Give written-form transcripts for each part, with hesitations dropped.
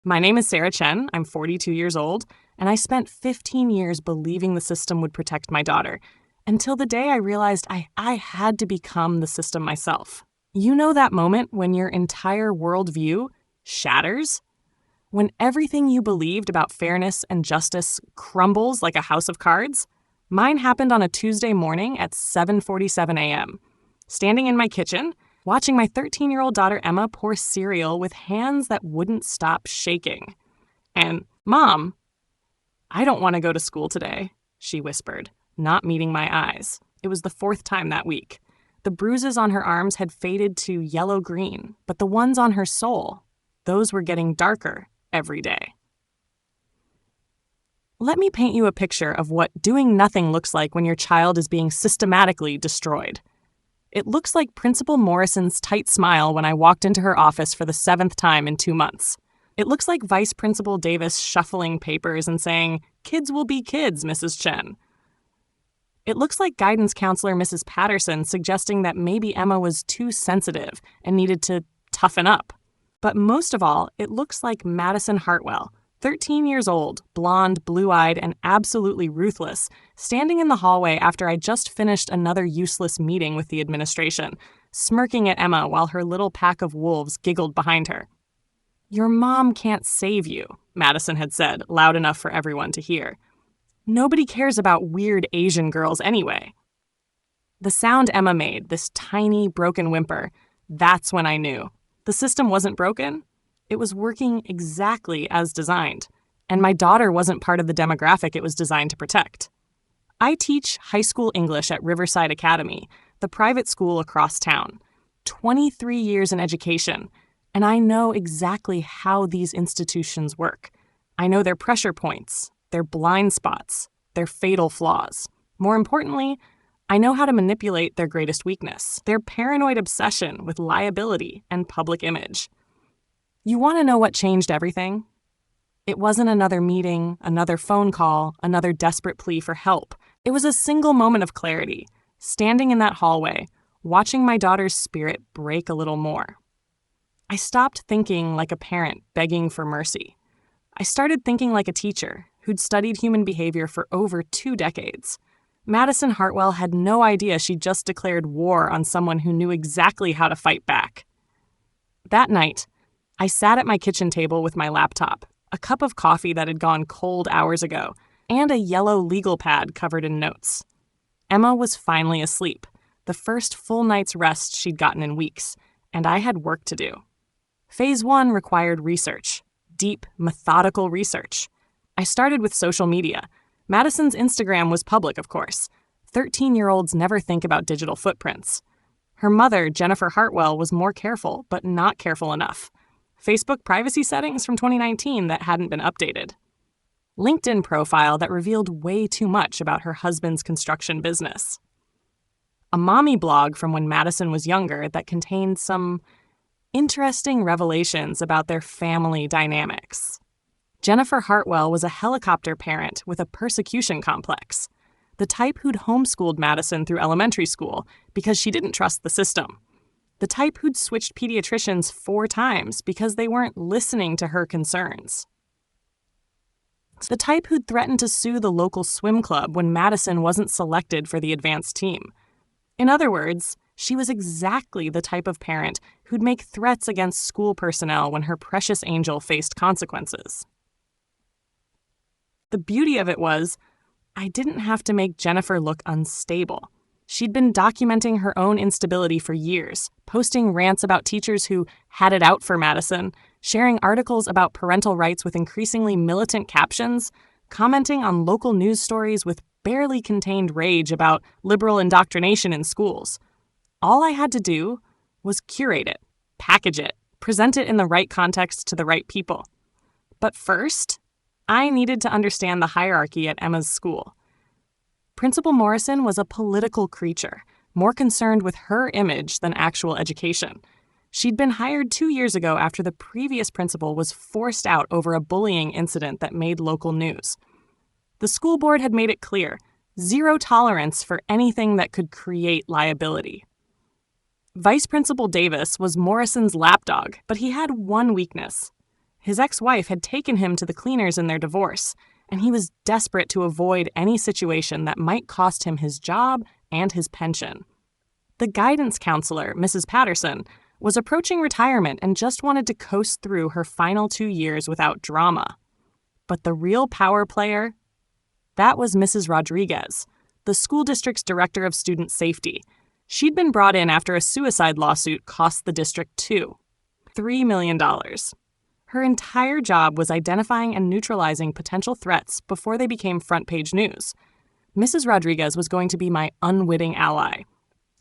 My name is Sarah Chen. I'm 42 years old, and I spent 15 years believing the system would protect my daughter, until the day I realized I had to become the system myself. You know that moment when your entire worldview shatters? When everything you believed about fairness and justice crumbles like a house of cards? Mine happened on a Tuesday morning at 7:47 a.m. Standing in my kitchen, watching my 13-year-old daughter Emma pour cereal with hands that wouldn't stop shaking. And, "Mom, I don't want to go to school today," she whispered, not meeting my eyes. It was the fourth time that week. The bruises on her arms had faded to yellow-green, but the ones on her soul, those were getting darker every day. Let me paint you a picture of what doing nothing looks like when your child is being systematically destroyed. It looks like Principal Morrison's tight smile when I walked into her office for the 7th time in 2 months. It looks like Vice Principal Davis shuffling papers and saying, "Kids will be kids, Mrs. Chen." It looks like guidance counselor Mrs. Patterson suggesting that maybe Emma was too sensitive and needed to toughen up. But most of all, it looks like Madison Hartwell, 13 years old, blonde, blue-eyed, and absolutely ruthless, standing in the hallway after I just finished another useless meeting with the administration, smirking at Emma while her little pack of wolves giggled behind her. "Your mom can't save you," Madison had said, loud enough for everyone to hear. "Nobody cares about weird Asian girls anyway." The sound Emma made, this tiny, broken whimper, that's when I knew. The system wasn't broken. It was working exactly as designed, and my daughter wasn't part of the demographic it was designed to protect. I teach high school English at Riverside Academy, the private school across town. 23 years in education, and I know exactly how these institutions work. I know their pressure points, their blind spots, their fatal flaws. More importantly, I know how to manipulate their greatest weakness, their paranoid obsession with liability and public image. You want to know what changed everything? It wasn't another meeting, another phone call, another desperate plea for help. It was a single moment of clarity, standing in that hallway, watching my daughter's spirit break a little more. I stopped thinking like a parent begging for mercy. I started thinking like a teacher who'd studied human behavior for over 2 decades. Madison Hartwell had no idea she'd just declared war on someone who knew exactly how to fight back. That night, I sat at my kitchen table with my laptop, a cup of coffee that had gone cold hours ago, and a yellow legal pad covered in notes. Emma was finally asleep, the first full night's rest she'd gotten in weeks, and I had work to do. Phase 1 required research, deep, methodical research. I started with social media. Madison's Instagram was public, of course. 13-year-olds never think about digital footprints. Her mother, Jennifer Hartwell, was more careful, but not careful enough. Facebook privacy settings from 2019 that hadn't been updated. LinkedIn profile that revealed way too much about her husband's construction business. A mommy blog from when Madison was younger that contained some interesting revelations about their family dynamics. Jennifer Hartwell was a helicopter parent with a persecution complex, the type who'd homeschooled Madison through elementary school because she didn't trust the system, the type who'd switched pediatricians 4 times because they weren't listening to her concerns, the type who'd threatened to sue the local swim club when Madison wasn't selected for the advanced team. In other words, she was exactly the type of parent who'd make threats against school personnel when her precious angel faced consequences. The beauty of it was, I didn't have to make Jennifer look unstable. She'd been documenting her own instability for years, posting rants about teachers who had it out for Madison, sharing articles about parental rights with increasingly militant captions, commenting on local news stories with barely contained rage about liberal indoctrination in schools. All I had to do was curate it, package it, present it in the right context to the right people. But first, I needed to understand the hierarchy at Emma's school. Principal Morrison was a political creature, more concerned with her image than actual education. She'd been hired 2 years ago after the previous principal was forced out over a bullying incident that made local news. The school board had made it clear, 0 tolerance for anything that could create liability. Vice Principal Davis was Morrison's lapdog, but he had one weakness. His ex-wife had taken him to the cleaners in their divorce, and he was desperate to avoid any situation that might cost him his job and his pension. The guidance counselor, Mrs. Patterson, was approaching retirement and just wanted to coast through her final 2 years without drama. But the real power player? That was Mrs. Rodriguez, the school district's director of student safety. She'd been brought in after a suicide lawsuit cost the district $3 million. Her entire job was identifying and neutralizing potential threats before they became front-page news. Mrs. Rodriguez was going to be my unwitting ally.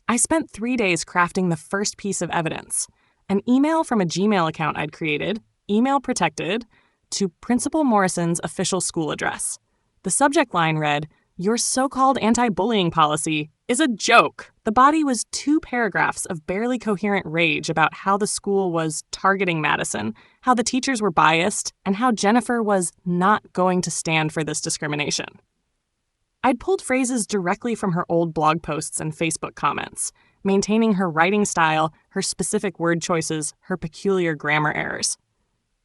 I spent 3 days crafting the first piece of evidence, an email from a Gmail account I'd created, email protected, to Principal Morrison's official school address. The subject line read, "Your so-called anti-bullying policy is a joke." The body was 2 paragraphs of barely coherent rage about how the school was targeting Madison, how the teachers were biased, and how Jennifer was not going to stand for this discrimination. I'd pulled phrases directly from her old blog posts and Facebook comments, maintaining her writing style, her specific word choices, her peculiar grammar errors.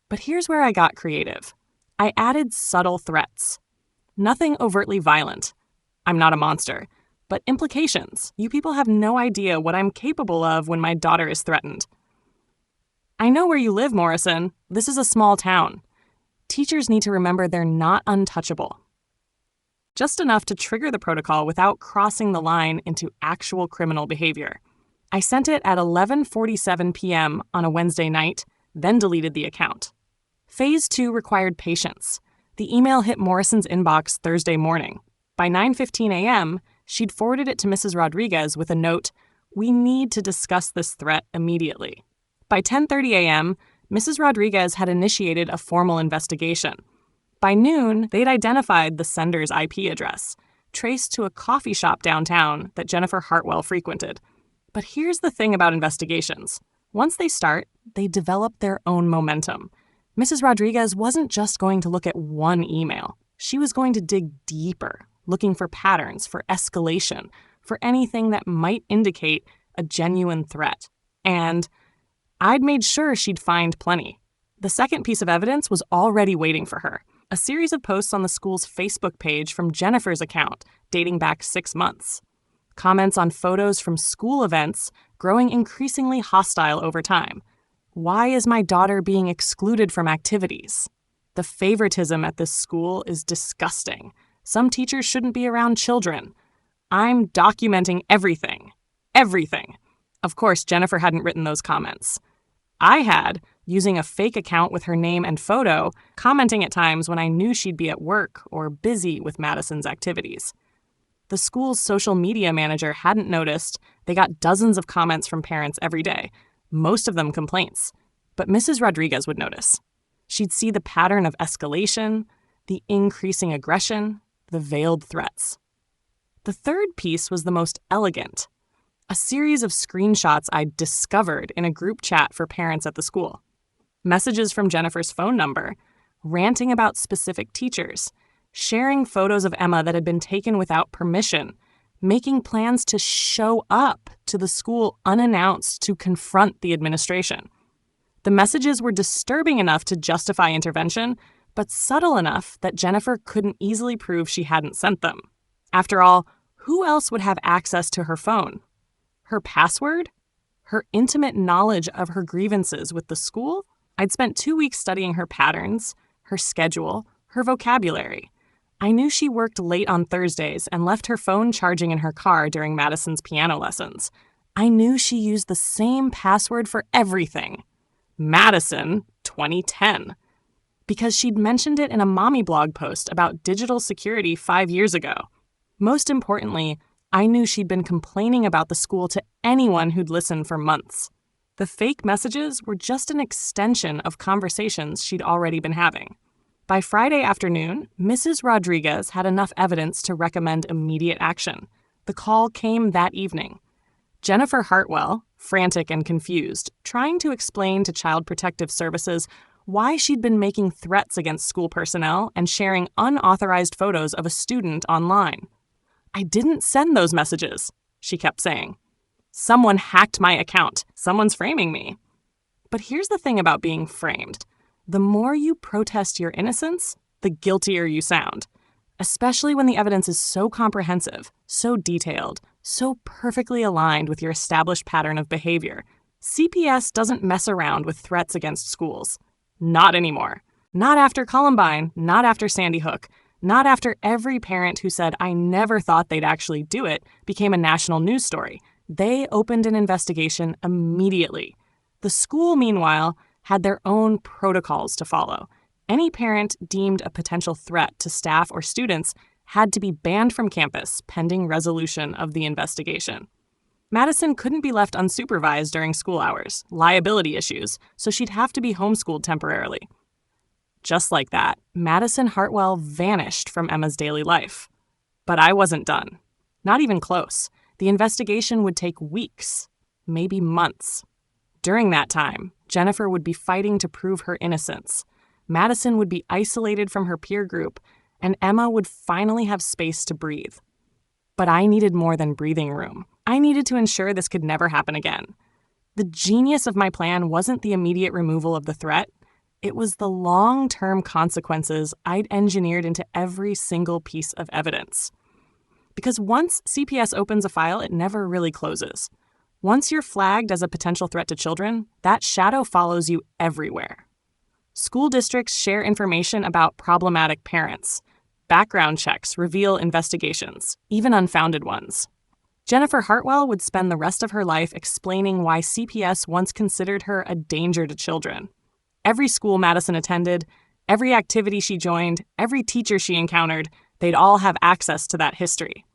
But here's where I got creative. I added subtle threats. Nothing overtly violent. I'm not a monster. But implications. You people have no idea what I'm capable of when my daughter is threatened. I know where you live, Morrison. This is a small town. Teachers need to remember they're not untouchable. Just enough to trigger the protocol without crossing the line into actual criminal behavior. I sent it at 11:47 p.m. on a Wednesday night, then deleted the account. Phase 2 required patience. The email hit Morrison's inbox Thursday morning. By 9:15 a.m., she'd forwarded it to Mrs. Rodriguez with a note, "We need to discuss this threat immediately." By 10:30 a.m., Mrs. Rodriguez had initiated a formal investigation. By noon, they'd identified the sender's IP address, traced to a coffee shop downtown that Jennifer Hartwell frequented. But here's the thing about investigations. Once they start, they develop their own momentum. Mrs. Rodriguez wasn't just going to look at one email. She was going to dig deeper, looking for patterns, for escalation, for anything that might indicate a genuine threat. And I'd made sure she'd find plenty. The second piece of evidence was already waiting for her. A series of posts on the school's Facebook page from Jennifer's account, dating back 6 months. Comments on photos from school events, growing increasingly hostile over time. Why is my daughter being excluded from activities? The favoritism at this school is disgusting. Some teachers shouldn't be around children. I'm documenting everything. Everything. Of course, Jennifer hadn't written those comments. I had, using a fake account with her name and photo, commenting at times when I knew she'd be at work or busy with Madison's activities. The school's social media manager hadn't noticed. They got dozens of comments from parents every day, most of them complaints. But Mrs. Rodriguez would notice. She'd see the pattern of escalation, the increasing aggression, the veiled threats. The third piece was the most elegant. A series of screenshots I'd discovered in a group chat for parents at the school. Messages from Jennifer's phone number, ranting about specific teachers, sharing photos of Emma that had been taken without permission, making plans to show up to the school unannounced to confront the administration. The messages were disturbing enough to justify intervention, but subtle enough that Jennifer couldn't easily prove she hadn't sent them. After all, who else would have access to her phone? Her password? Her intimate knowledge of her grievances with the school? I'd spent 2 weeks studying her patterns, her schedule, her vocabulary. I knew she worked late on Thursdays and left her phone charging in her car during Madison's piano lessons. I knew she used the same password for everything. Madison 2010. Because she'd mentioned it in a mommy blog post about digital security 5 years ago. Most importantly, I knew she'd been complaining about the school to anyone who'd listened for months. The fake messages were just an extension of conversations she'd already been having. By Friday afternoon, Mrs. Rodriguez had enough evidence to recommend immediate action. The call came that evening. Jennifer Hartwell, frantic and confused, trying to explain to Child Protective Services why she'd been making threats against school personnel and sharing unauthorized photos of a student online. "I didn't send those messages," she kept saying. "Someone hacked my account. Someone's framing me." But here's the thing about being framed. The more you protest your innocence, the guiltier you sound, especially when the evidence is so comprehensive, so detailed, so perfectly aligned with your established pattern of behavior. CPS doesn't mess around with threats against schools. Not anymore. Not after Columbine, not after Sandy Hook, not after every parent who said, "I never thought they'd actually do it," became a national news story. They opened an investigation immediately. The school, meanwhile, had their own protocols to follow. Any parent deemed a potential threat to staff or students had to be banned from campus pending resolution of the investigation. Madison couldn't be left unsupervised during school hours, liability issues, so she'd have to be homeschooled temporarily. Just like that, Madison Hartwell vanished from Emma's daily life. But I wasn't done. Not even close. The investigation would take weeks, maybe months. During that time, Jennifer would be fighting to prove her innocence. Madison would be isolated from her peer group, and Emma would finally have space to breathe. But I needed more than breathing room. I needed to ensure this could never happen again. The genius of my plan wasn't the immediate removal of the threat. It was the long-term consequences I'd engineered into every single piece of evidence. Because once CPS opens a file, it never really closes. Once you're flagged as a potential threat to children, that shadow follows you everywhere. School districts share information about problematic parents. Background checks reveal investigations, even unfounded ones. Jennifer Hartwell would spend the rest of her life explaining why CPS once considered her a danger to children. Every school Madison attended, every activity she joined, every teacher she encountered, they'd all have access to that history.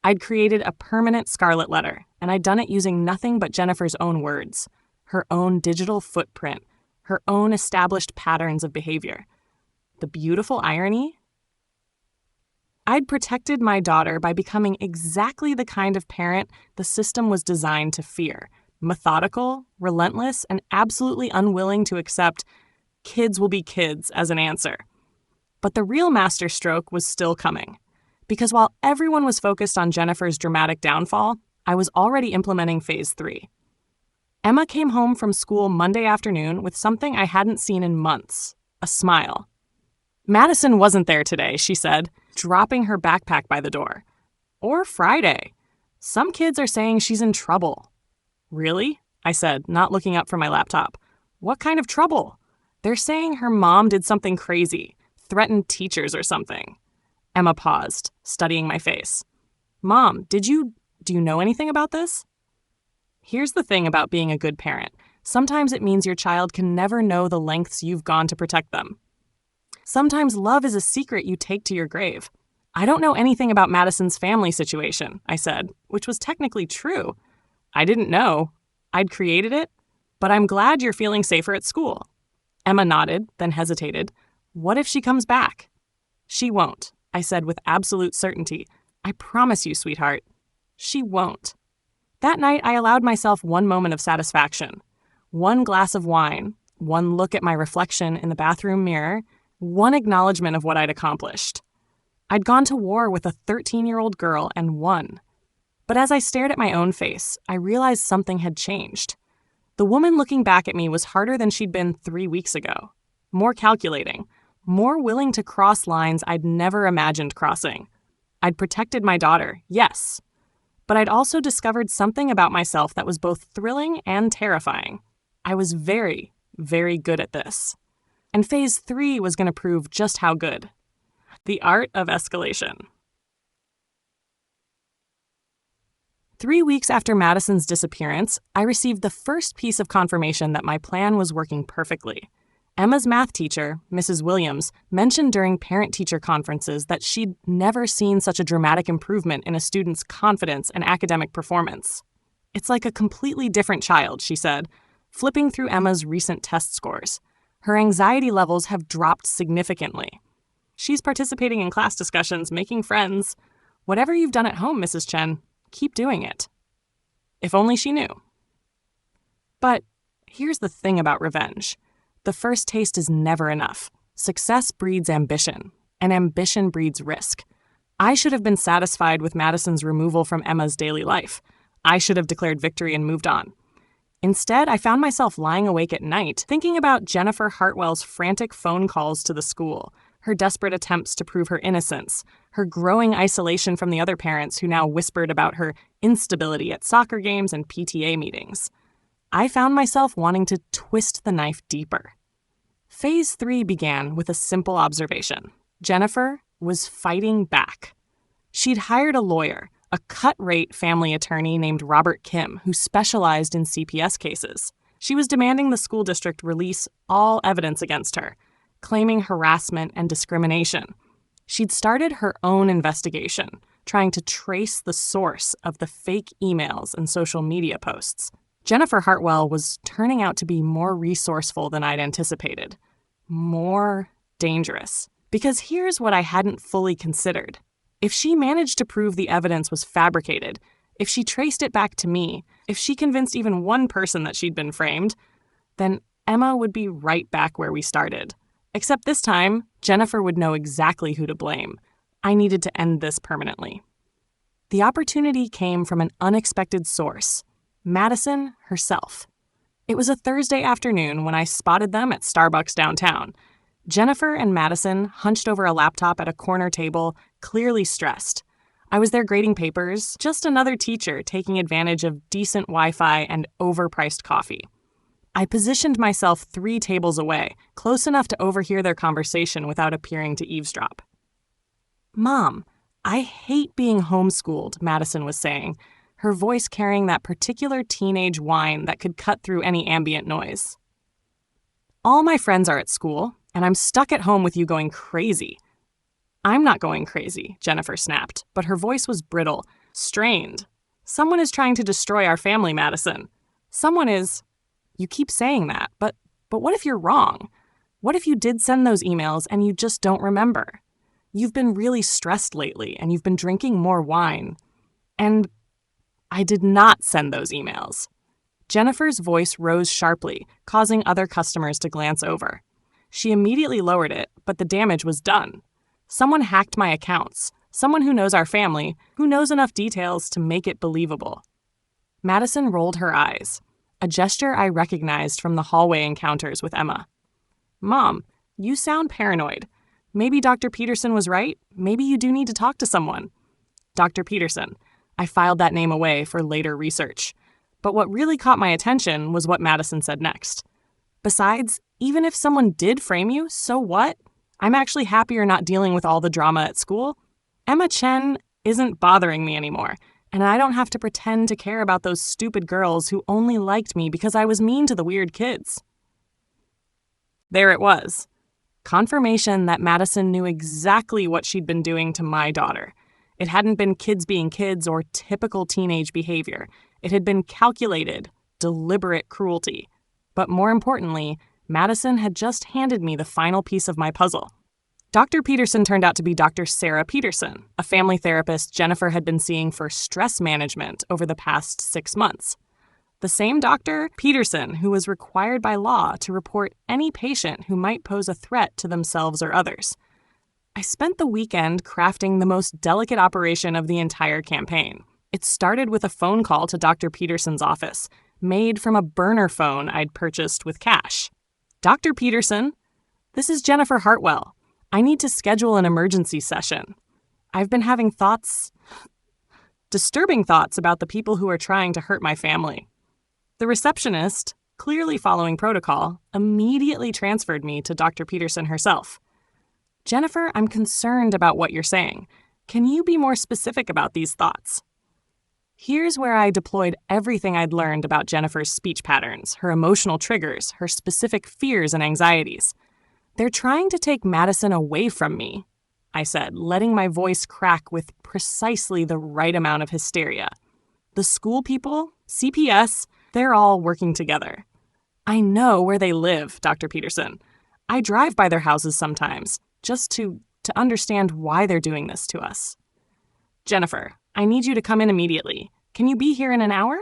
I'd created a permanent scarlet letter, and I'd done it using nothing but Jennifer's own words, her own digital footprint, her own established patterns of behavior. The beautiful irony? I'd protected my daughter by becoming exactly the kind of parent the system was designed to fear. Methodical, relentless, and absolutely unwilling to accept kids will be kids as an answer. But the real masterstroke was still coming. Because while everyone was focused on Jennifer's dramatic downfall, I was already implementing phase 3. Emma came home from school Monday afternoon with something I hadn't seen in months, a smile. "Madison wasn't there today," she said, dropping her backpack by the door. "Or Friday. Some kids are saying she's in trouble." "Really?" I said, not looking up from my laptop. "What kind of trouble?" "They're saying her mom did something crazy, threatened teachers or something." Emma paused, studying my face. "Mom, do you know anything about this?" Here's the thing about being a good parent. Sometimes it means your child can never know the lengths you've gone to protect them. Sometimes love is a secret you take to your grave. "I don't know anything about Madison's family situation," I said, which was technically true. I didn't know. I'd created it. But I'm glad you're feeling safer at school. Emma nodded, then hesitated. "What if she comes back?" "She won't," I said with absolute certainty. "I promise you, sweetheart. She won't." That night, I allowed myself one moment of satisfaction. One glass of wine, one look at my reflection in the bathroom mirror, one acknowledgement of what I'd accomplished. I'd gone to war with a 13-year-old girl and won. But as I stared at my own face, I realized something had changed. The woman looking back at me was harder than she'd been 3 weeks ago. More calculating, more willing to cross lines I'd never imagined crossing. I'd protected my daughter, yes. But I'd also discovered something about myself that was both thrilling and terrifying. I was very, very good at this. And phase 3 was going to prove just how good. The art of escalation. 3 weeks after Madison's disappearance, I received the first piece of confirmation that my plan was working perfectly. Emma's math teacher, Mrs. Williams, mentioned during parent-teacher conferences that she'd never seen such a dramatic improvement in a student's confidence and academic performance. "It's like a completely different child," she said, flipping through Emma's recent test scores. "Her anxiety levels have dropped significantly. She's participating in class discussions, making friends. Whatever you've done at home, Mrs. Chen, keep doing it." If only she knew. But here's the thing about revenge. The first taste is never enough. Success breeds ambition, and ambition breeds risk. I should have been satisfied with Madison's removal from Emma's daily life. I should have declared victory and moved on. Instead, I found myself lying awake at night, thinking about Jennifer Hartwell's frantic phone calls to the school, her desperate attempts to prove her innocence, her growing isolation from the other parents who now whispered about her instability at soccer games and PTA meetings. I found myself wanting to twist the knife deeper. Phase 3 began with a simple observation. Jennifer was fighting back. She'd hired a lawyer, a cut-rate family attorney named Robert Kim, who specialized in CPS cases. She was demanding the school district release all evidence against her, claiming harassment and discrimination. She'd started her own investigation, trying to trace the source of the fake emails and social media posts. Jennifer Hartwell was turning out to be more resourceful than I'd anticipated. More dangerous. Because here's what I hadn't fully considered. If she managed to prove the evidence was fabricated, if she traced it back to me, if she convinced even one person that she'd been framed, then Emma would be right back where we started. Except this time, Jennifer would know exactly who to blame. I needed to end this permanently. The opportunity came from an unexpected source, Madison herself. It was a Thursday afternoon when I spotted them at Starbucks downtown. Jennifer and Madison hunched over a laptop at a corner table, clearly stressed. I was there grading papers, just another teacher taking advantage of decent Wi-Fi and overpriced coffee. I positioned myself 3 tables away, close enough to overhear their conversation without appearing to eavesdrop. "Mom, I hate being homeschooled," Madison was saying, her voice carrying that particular teenage whine that could cut through any ambient noise. "All my friends are at school, and I'm stuck at home with you going crazy." "I'm not going crazy," Jennifer snapped, but her voice was brittle, strained. "Someone is trying to destroy our family, Madison. Someone is..." "You keep saying that, but what if you're wrong? What if you did send those emails and you just don't remember? You've been really stressed lately, and you've been drinking more wine. And I did not send those emails." Jennifer's voice rose sharply, causing other customers to glance over. She immediately lowered it, but the damage was done. Someone hacked my accounts, someone who knows our family, who knows enough details to make it believable. Madison rolled her eyes, a gesture I recognized from the hallway encounters with Emma. "Mom, you sound paranoid. Maybe Dr. Peterson was right. Maybe you do need to talk to someone." Dr. Peterson. I filed that name away for later research. But what really caught my attention was what Madison said next. "Besides, even if someone did frame you, so what? I'm actually happier not dealing with all the drama at school. Emma Chen isn't bothering me anymore, and I don't have to pretend to care about those stupid girls who only liked me because I was mean to the weird kids." There it was. Confirmation that Madison knew exactly what she'd been doing to my daughter. It hadn't been kids being kids or typical teenage behavior. It had been calculated, deliberate cruelty. But more importantly, Madison had just handed me the final piece of my puzzle. Dr. Peterson turned out to be Dr. Sarah Peterson, a family therapist Jennifer had been seeing for stress management over the past 6 months. The same Dr. Peterson who was required by law to report any patient who might pose a threat to themselves or others. I spent the weekend crafting the most delicate operation of the entire campaign. It started with a phone call to Dr. Peterson's office, made from a burner phone I'd purchased with cash. "Dr. Peterson, this is Jennifer Hartwell. I need to schedule an emergency session. I've been having disturbing thoughts about the people who are trying to hurt my family." The receptionist, clearly following protocol, immediately transferred me to Dr. Peterson herself. "Jennifer, I'm concerned about what you're saying. Can you be more specific about these thoughts?" Here's where I deployed everything I'd learned about Jennifer's speech patterns, her emotional triggers, her specific fears and anxieties. "They're trying to take Madison away from me," I said, letting my voice crack with precisely the right amount of hysteria. "The school people, CPS, they're all working together. I know where they live, Dr. Peterson. I drive by their houses sometimes, just to understand why they're doing this to us. Jennifer, I need you to come in immediately. Can you be here in an hour?"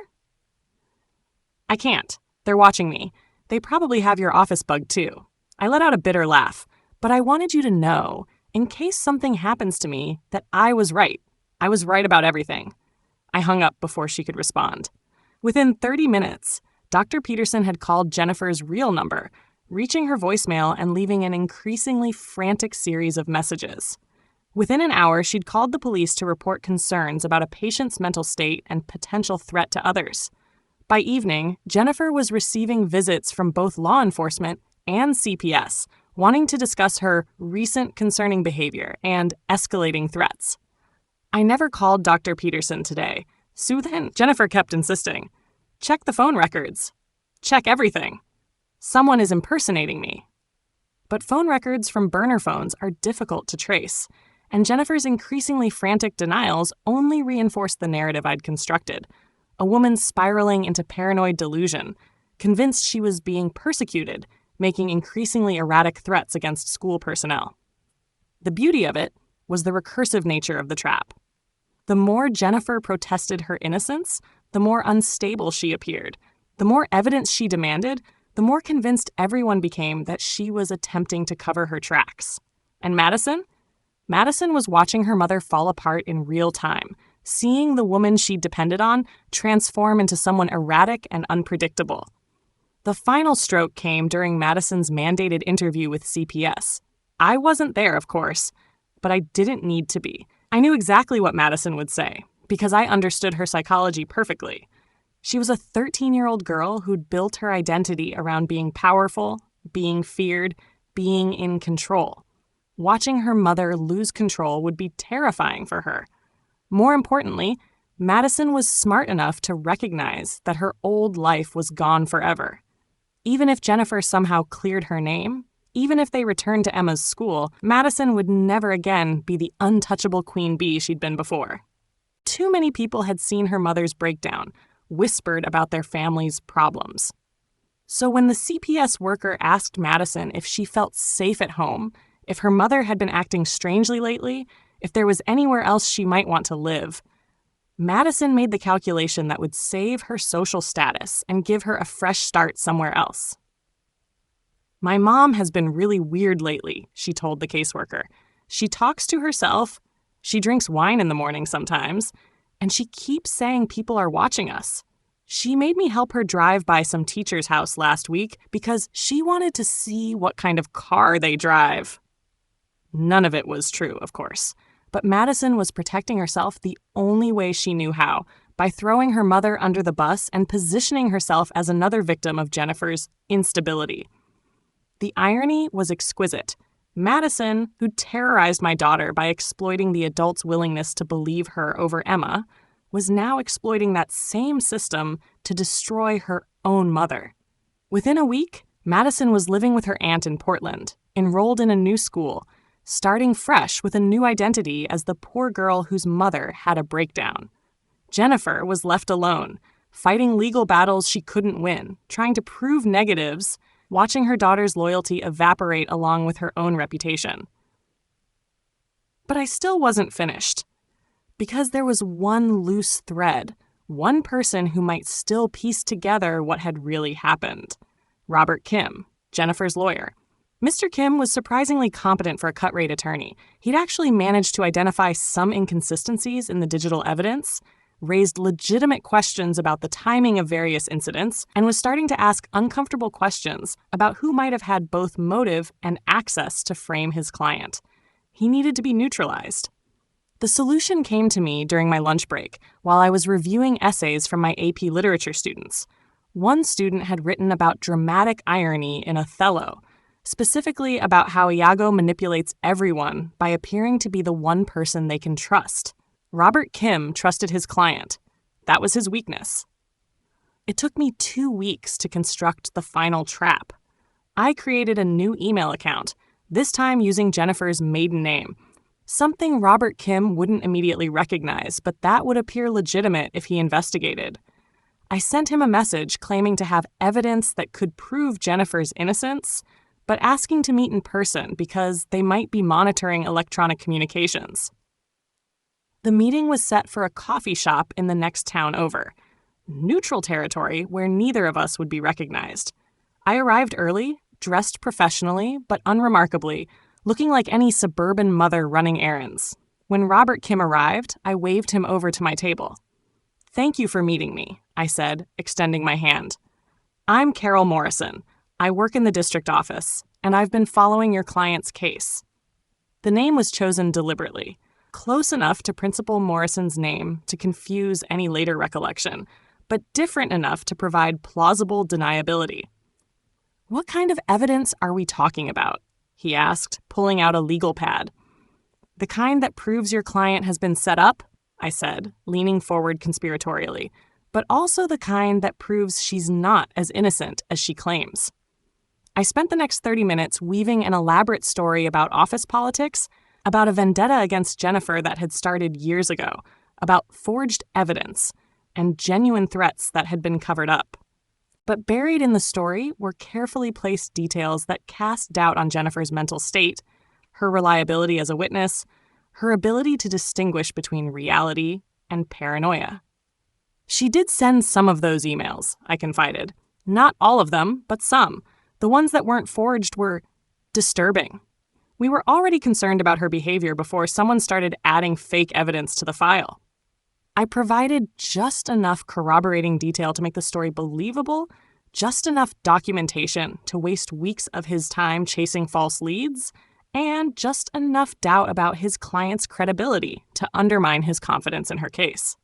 "I can't. They're watching me. They probably have your office bugged too." I let out a bitter laugh, but I wanted you to know, in case something happens to me, that I was right. I was right about everything. I hung up before she could respond. Within 30 minutes, Dr. Peterson had called Jennifer's real number, reaching her voicemail and leaving an increasingly frantic series of messages. Within an hour, she'd called the police to report concerns about a patient's mental state and potential threat to others. By evening, Jennifer was receiving visits from both law enforcement and CPS, wanting to discuss her recent concerning behavior and escalating threats. I never called Dr. Peterson today. Sue, Jennifer kept insisting. Check the phone records. Check everything. Someone is impersonating me. But phone records from burner phones are difficult to trace, and Jennifer's increasingly frantic denials only reinforced the narrative I'd constructed. A woman spiraling into paranoid delusion, convinced she was being persecuted, making increasingly erratic threats against school personnel. The beauty of it was the recursive nature of the trap. The more Jennifer protested her innocence, the more unstable she appeared. The more evidence she demanded, the more convinced everyone became that she was attempting to cover her tracks. And Madison? Madison was watching her mother fall apart in real time, seeing the woman she depended on transform into someone erratic and unpredictable. The final stroke came during Madison's mandated interview with CPS. I wasn't there, of course, but I didn't need to be. I knew exactly what Madison would say, because I understood her psychology perfectly. She was a 13-year-old girl who'd built her identity around being powerful, being feared, being in control. Watching her mother lose control would be terrifying for her. More importantly, Madison was smart enough to recognize that her old life was gone forever. Even if Jennifer somehow cleared her name, even if they returned to Emma's school, Madison would never again be the untouchable queen bee she'd been before. Too many people had seen her mother's breakdown, whispered about their family's problems. So when the CPS worker asked Madison if she felt safe at home, if her mother had been acting strangely lately, if there was anywhere else she might want to live, Madison made the calculation that would save her social status and give her a fresh start somewhere else. My mom has been really weird lately, she told the caseworker. She talks to herself, she drinks wine in the morning sometimes, and she keeps saying people are watching us. She made me help her drive by some teacher's house last week because she wanted to see what kind of car they drive. None of it was true, of course, but Madison was protecting herself the only way she knew how, by throwing her mother under the bus and positioning herself as another victim of Jennifer's instability. The irony was exquisite. Madison, who terrorized my daughter by exploiting the adult's willingness to believe her over Emma, was now exploiting that same system to destroy her own mother. Within a week, Madison was living with her aunt in Portland, enrolled in a new school, starting fresh with a new identity as the poor girl whose mother had a breakdown. Jennifer was left alone, fighting legal battles she couldn't win, trying to prove negatives, watching her daughter's loyalty evaporate along with her own reputation. But I still wasn't finished, because there was one loose thread, one person who might still piece together what had really happened. Robert Kim, Jennifer's lawyer. Mr. Kim was surprisingly competent for a cut-rate attorney. He'd actually managed to identify some inconsistencies in the digital evidence, raised legitimate questions about the timing of various incidents, and was starting to ask uncomfortable questions about who might have had both motive and access to frame his client. He needed to be neutralized. The solution came to me during my lunch break while I was reviewing essays from my AP literature students. One student had written about dramatic irony in Othello, specifically about how Iago manipulates everyone by appearing to be the one person they can trust. Robert Kim trusted his client. That was his weakness. It took me 2 weeks to construct the final trap. I created a new email account, this time using Jennifer's maiden name, something Robert Kim wouldn't immediately recognize, but that would appear legitimate if he investigated. I sent him a message claiming to have evidence that could prove Jennifer's innocence, but asking to meet in person because they might be monitoring electronic communications. The meeting was set for a coffee shop in the next town over, neutral territory where neither of us would be recognized. I arrived early, dressed professionally, but unremarkably, looking like any suburban mother running errands. When Robert Kim arrived, I waved him over to my table. "Thank you for meeting me," I said, extending my hand. I'm Carol Morrison. I work in the district office, and I've been following your client's case. The name was chosen deliberately, close enough to Principal Morrison's name to confuse any later recollection, but different enough to provide plausible deniability. What kind of evidence are we talking about? He asked, pulling out a legal pad. The kind that proves your client has been set up, I said, leaning forward conspiratorially, but also the kind that proves she's not as innocent as she claims. I spent the next 30 minutes weaving an elaborate story about office politics, about a vendetta against Jennifer that had started years ago, about forged evidence, and genuine threats that had been covered up. But buried in the story were carefully placed details that cast doubt on Jennifer's mental state, her reliability as a witness, her ability to distinguish between reality and paranoia. She did send some of those emails, I confided. Not all of them, but some. The ones that weren't forged were disturbing. We were already concerned about her behavior before someone started adding fake evidence to the file. I provided just enough corroborating detail to make the story believable, just enough documentation to waste weeks of his time chasing false leads, and just enough doubt about his client's credibility to undermine his confidence in her case.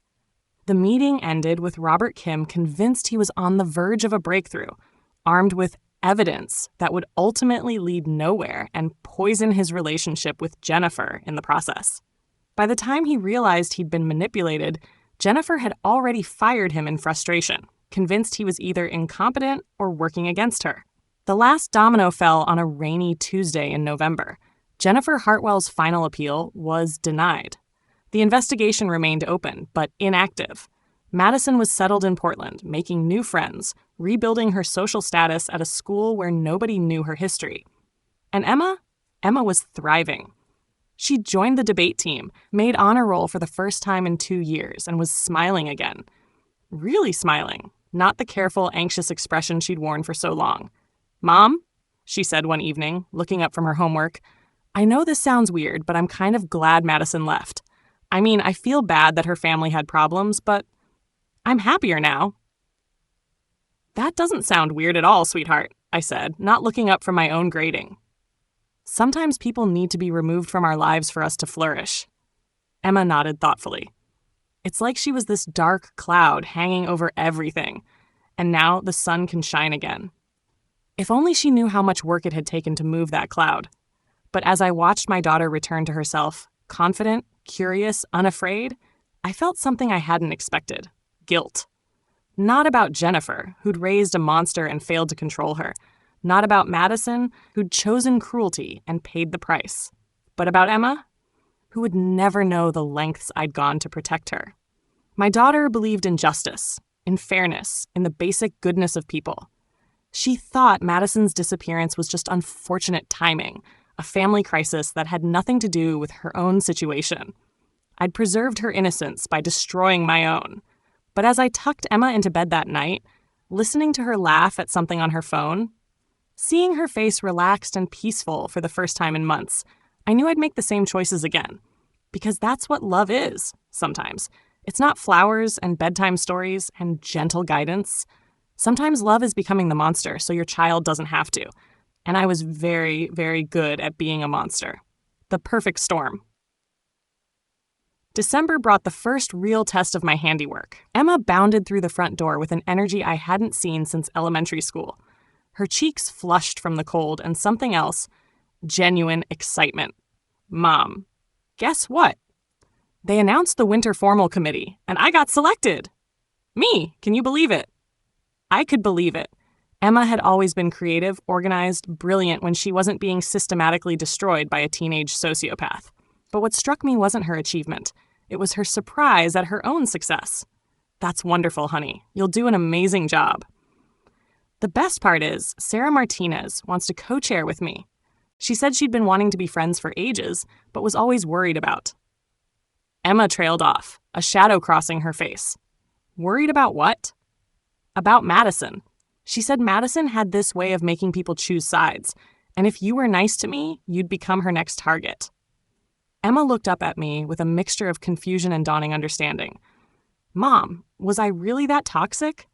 The meeting ended with Robert Kim convinced he was on the verge of a breakthrough, armed with evidence that would ultimately lead nowhere and poison his relationship with Jennifer in the process. By the time he realized he'd been manipulated, Jennifer had already fired him in frustration, convinced he was either incompetent or working against her. The last domino fell on a rainy Tuesday in November. Jennifer Hartwell's final appeal was denied. The investigation remained open, but inactive. Madison was settled in Portland, making new friends, rebuilding her social status at a school where nobody knew her history. And Emma was thriving. She joined the debate team, made honor roll for the first time in 2 years, and was smiling again. Really smiling, not the careful, anxious expression she'd worn for so long. "Mom," she said one evening, looking up from her homework, "I know this sounds weird, but I'm kind of glad Madison left. I mean, I feel bad that her family had problems, but I'm happier now." "That doesn't sound weird at all, sweetheart," I said, not looking up from my own grading. "Sometimes people need to be removed from our lives for us to flourish." Emma nodded thoughtfully. It's like she was this dark cloud hanging over everything, and now the sun can shine again. If only she knew how much work it had taken to move that cloud. But as I watched my daughter return to herself, confident, curious, unafraid, I felt something I hadn't expected. Guilt. Not about Jennifer, who'd raised a monster and failed to control her. Not about Madison, who'd chosen cruelty and paid the price. But about Emma, who would never know the lengths I'd gone to protect her. My daughter believed in justice, in fairness, in the basic goodness of people. She thought Madison's disappearance was just unfortunate timing, a family crisis that had nothing to do with her own situation. I'd preserved her innocence by destroying my own. But as I tucked Emma into bed that night, listening to her laugh at something on her phone, seeing her face relaxed and peaceful for the first time in months, I knew I'd make the same choices again. Because that's what love is, sometimes. It's not flowers and bedtime stories and gentle guidance. Sometimes love is becoming the monster so your child doesn't have to. And I was very, very good at being a monster. The perfect storm. December brought the first real test of my handiwork. Emma bounded through the front door with an energy I hadn't seen since elementary school. Her cheeks flushed from the cold and something else, genuine excitement. "Mom, guess what? They announced the winter formal committee, and I got selected." "Me, can you believe it?" I could believe it. Emma had always been creative, organized, brilliant when she wasn't being systematically destroyed by a teenage sociopath. But what struck me wasn't her achievement. It was her surprise at her own success. "That's wonderful, honey. You'll do an amazing job." The best part is, Sarah Martinez wants to co-chair with me. She said she'd been wanting to be friends for ages, but was always worried about. Emma trailed off, a shadow crossing her face. Worried about what? About Madison. She said Madison had this way of making people choose sides, and if you were nice to me, you'd become her next target. Emma looked up at me with a mixture of confusion and dawning understanding. "Mom, was I really that toxic?"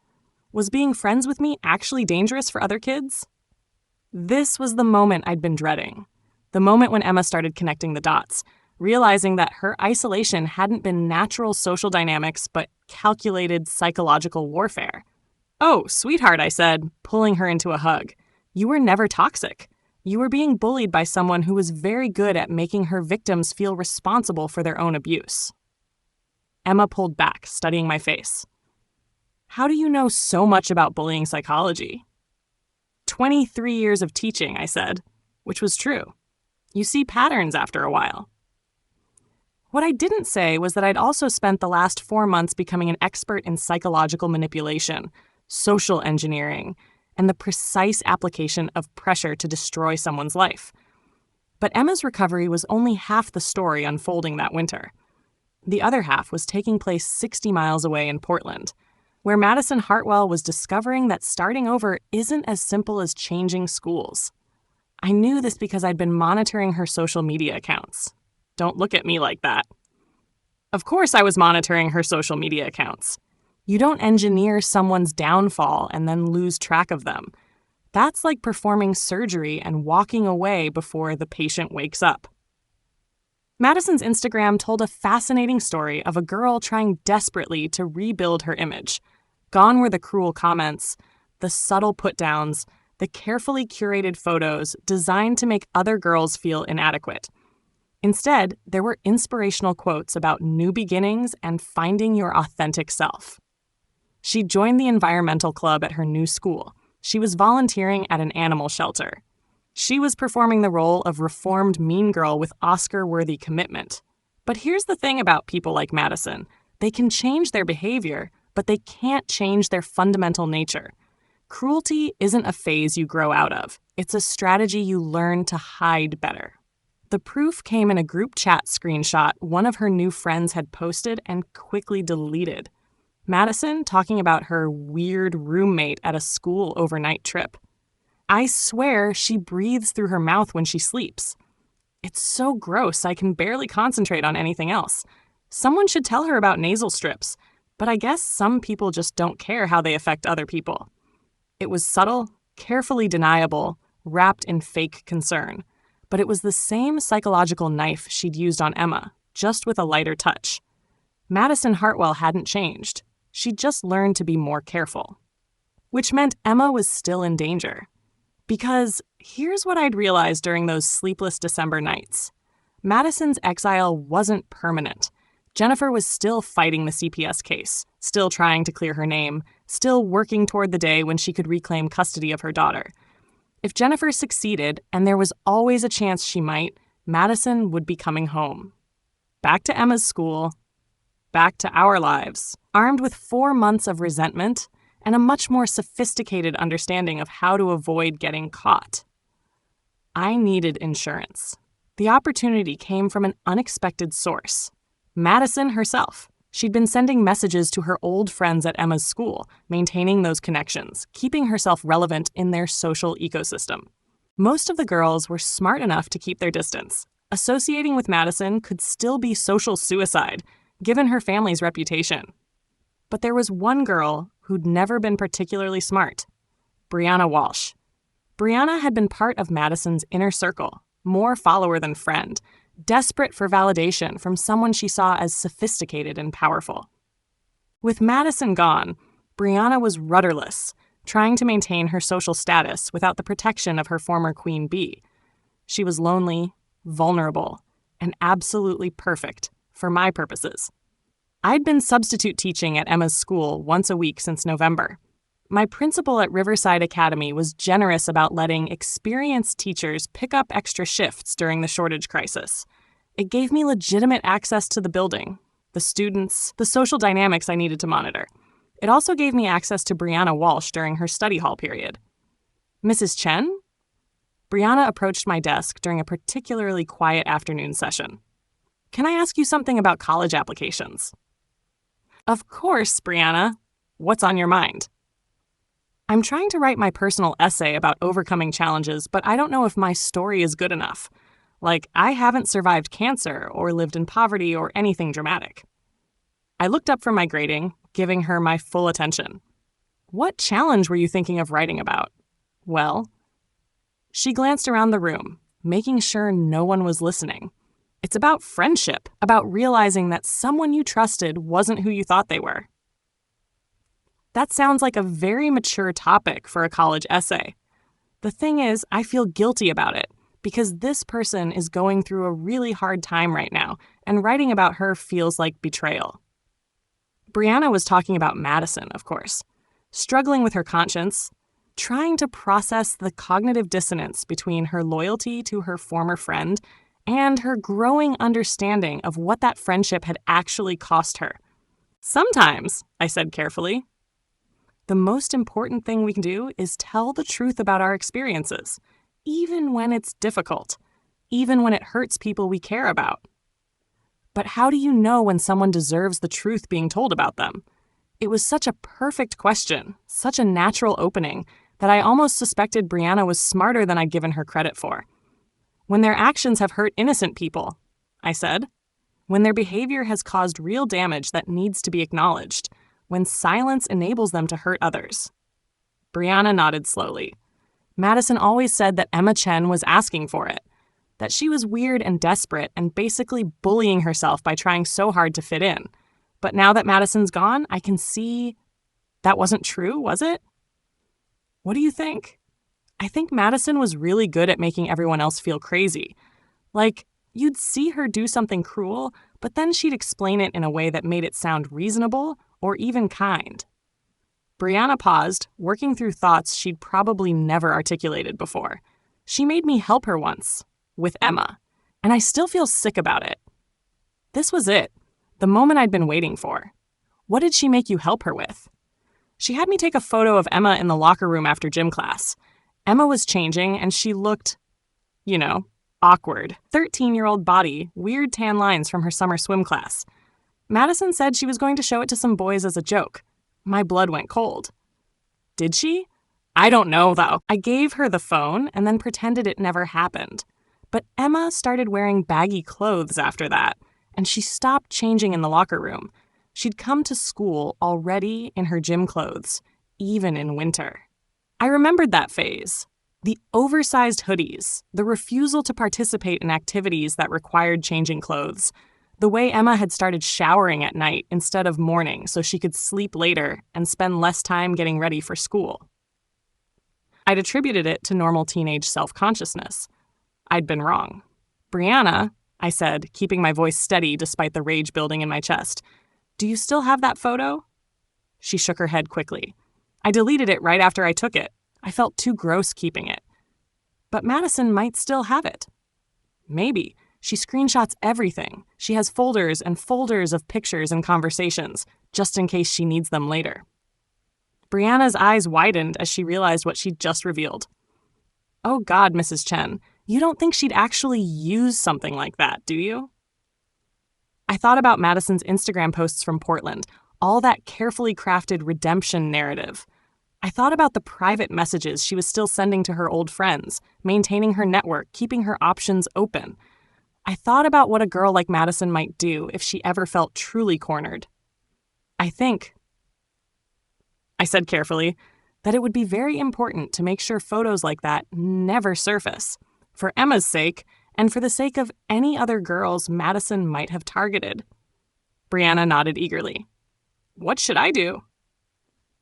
Was being friends with me actually dangerous for other kids? This was the moment I'd been dreading. The moment when Emma started connecting the dots, realizing that her isolation hadn't been natural social dynamics but calculated psychological warfare. "Oh, sweetheart," I said, pulling her into a hug. "You were never toxic. You were being bullied by someone who was very good at making her victims feel responsible for their own abuse." Emma pulled back, studying my face. "How do you know so much about bullying psychology?" 23 years of teaching, I said, which was true. You see patterns after a while. What I didn't say was that I'd also spent the last 4 months becoming an expert in psychological manipulation, social engineering, and the precise application of pressure to destroy someone's life. But Emma's recovery was only half the story unfolding that winter. The other half was taking place 60 miles away in Portland, where Madison Hartwell was discovering that starting over isn't as simple as changing schools. I knew this because I'd been monitoring her social media accounts. Don't look at me like that. Of course I was monitoring her social media accounts. You don't engineer someone's downfall and then lose track of them. That's like performing surgery and walking away before the patient wakes up. Madison's Instagram told a fascinating story of a girl trying desperately to rebuild her image. Gone were the cruel comments, the subtle put-downs, the carefully curated photos designed to make other girls feel inadequate. Instead, there were inspirational quotes about new beginnings and finding your authentic self. She joined the environmental club at her new school. She was volunteering at an animal shelter. She was performing the role of reformed mean girl with Oscar-worthy commitment. But here's the thing about people like Madison. They can change their behavior, but they can't change their fundamental nature. Cruelty isn't a phase you grow out of. It's a strategy you learn to hide better. The proof came in a group chat screenshot one of her new friends had posted and quickly deleted. Madison talking about her weird roommate at a school overnight trip. I swear she breathes through her mouth when she sleeps. It's so gross I can barely concentrate on anything else. Someone should tell her about nasal strips, but I guess some people just don't care how they affect other people. It was subtle, carefully deniable, wrapped in fake concern. But it was the same psychological knife she'd used on Emma, just with a lighter touch. Madison Hartwell hadn't changed. She'd just learned to be more careful. Which meant Emma was still in danger. Because here's what I'd realized during those sleepless December nights. Madison's exile wasn't permanent. Jennifer was still fighting the CPS case, still trying to clear her name, still working toward the day when she could reclaim custody of her daughter. If Jennifer succeeded, and there was always a chance she might, Madison would be coming home. Back to Emma's school, back to our lives, armed with 4 months of resentment and a much more sophisticated understanding of how to avoid getting caught. I needed insurance. The opportunity came from an unexpected source. Madison herself. She'd been sending messages to her old friends at Emma's school, maintaining those connections, keeping herself relevant in their social ecosystem. Most of the girls were smart enough to keep their distance. Associating with Madison could still be social suicide, given her family's reputation. But there was one girl who'd never been particularly smart, Brianna Walsh. Brianna had been part of Madison's inner circle, more follower than friend, desperate for validation from someone she saw as sophisticated and powerful. With Madison gone, Brianna was rudderless, trying to maintain her social status without the protection of her former queen bee. She was lonely, vulnerable, and absolutely perfect for my purposes. I'd been substitute teaching at Emma's school once a week since November. My principal at Riverside Academy was generous about letting experienced teachers pick up extra shifts during the shortage crisis. It gave me legitimate access to the building, the students, the social dynamics I needed to monitor. It also gave me access to Brianna Walsh during her study hall period. "Mrs. Chen?" Brianna approached my desk during a particularly quiet afternoon session. "Can I ask you something about college applications?" "Of course, Brianna. What's on your mind?" "I'm trying to write my personal essay about overcoming challenges, but I don't know if my story is good enough. Like, I haven't survived cancer or lived in poverty or anything dramatic." I looked up from my grading, giving her my full attention. What challenge were you thinking of writing about? Well, she glanced around the room, making sure no one was listening. It's about friendship, about realizing that someone you trusted wasn't who you thought they were. That sounds like a very mature topic for a college essay. The thing is, I feel guilty about it because this person is going through a really hard time right now, and writing about her feels like betrayal. Brianna was talking about Madison, of course, struggling with her conscience, trying to process the cognitive dissonance between her loyalty to her former friend and her growing understanding of what that friendship had actually cost her. Sometimes, I said carefully, the most important thing we can do is tell the truth about our experiences, even when it's difficult, even when it hurts people we care about. But how do you know when someone deserves the truth being told about them? It was such a perfect question, such a natural opening, that I almost suspected Brianna was smarter than I'd given her credit for. When their actions have hurt innocent people, I said. When their behavior has caused real damage that needs to be acknowledged. When silence enables them to hurt others. Brianna nodded slowly. Madison always said that Emma Chen was asking for it, that she was weird and desperate and basically bullying herself by trying so hard to fit in. But now that Madison's gone, I can see that wasn't true, was it? What do you think? I think Madison was really good at making everyone else feel crazy. Like, you'd see her do something cruel, but then she'd explain it in a way that made it sound reasonable or even kind. Brianna paused, working through thoughts she'd probably never articulated before. She made me help her once, with Emma, and I still feel sick about it. This was it, the moment I'd been waiting for. What did she make you help her with? She had me take a photo of Emma in the locker room after gym class. Emma was changing, and she looked, awkward. 13-year-old body, weird tan lines from her summer swim class. Madison said she was going to show it to some boys as a joke. My blood went cold. Did she? I don't know, though. I gave her the phone and then pretended it never happened. But Emma started wearing baggy clothes after that, and she stopped changing in the locker room. She'd come to school already in her gym clothes, even in winter. I remembered that phase. The oversized hoodies, the refusal to participate in activities that required changing clothes, the way Emma had started showering at night instead of morning so she could sleep later and spend less time getting ready for school. I'd attributed it to normal teenage self-consciousness. I'd been wrong. Brianna, I said, keeping my voice steady despite the rage building in my chest, do you still have that photo? She shook her head quickly. I deleted it right after I took it. I felt too gross keeping it. But Madison might still have it. Maybe. She screenshots everything. She has folders and folders of pictures and conversations, just in case she needs them later. Brianna's eyes widened as she realized what she'd just revealed. Oh God, Mrs. Chen, you don't think she'd actually use something like that, do you? I thought about Madison's Instagram posts from Portland, all that carefully crafted redemption narrative. I thought about the private messages she was still sending to her old friends, maintaining her network, keeping her options open. I thought about what a girl like Madison might do if she ever felt truly cornered. I think, I said carefully, that it would be very important to make sure photos like that never surface, for Emma's sake and for the sake of any other girls Madison might have targeted. Brianna nodded eagerly. What should I do?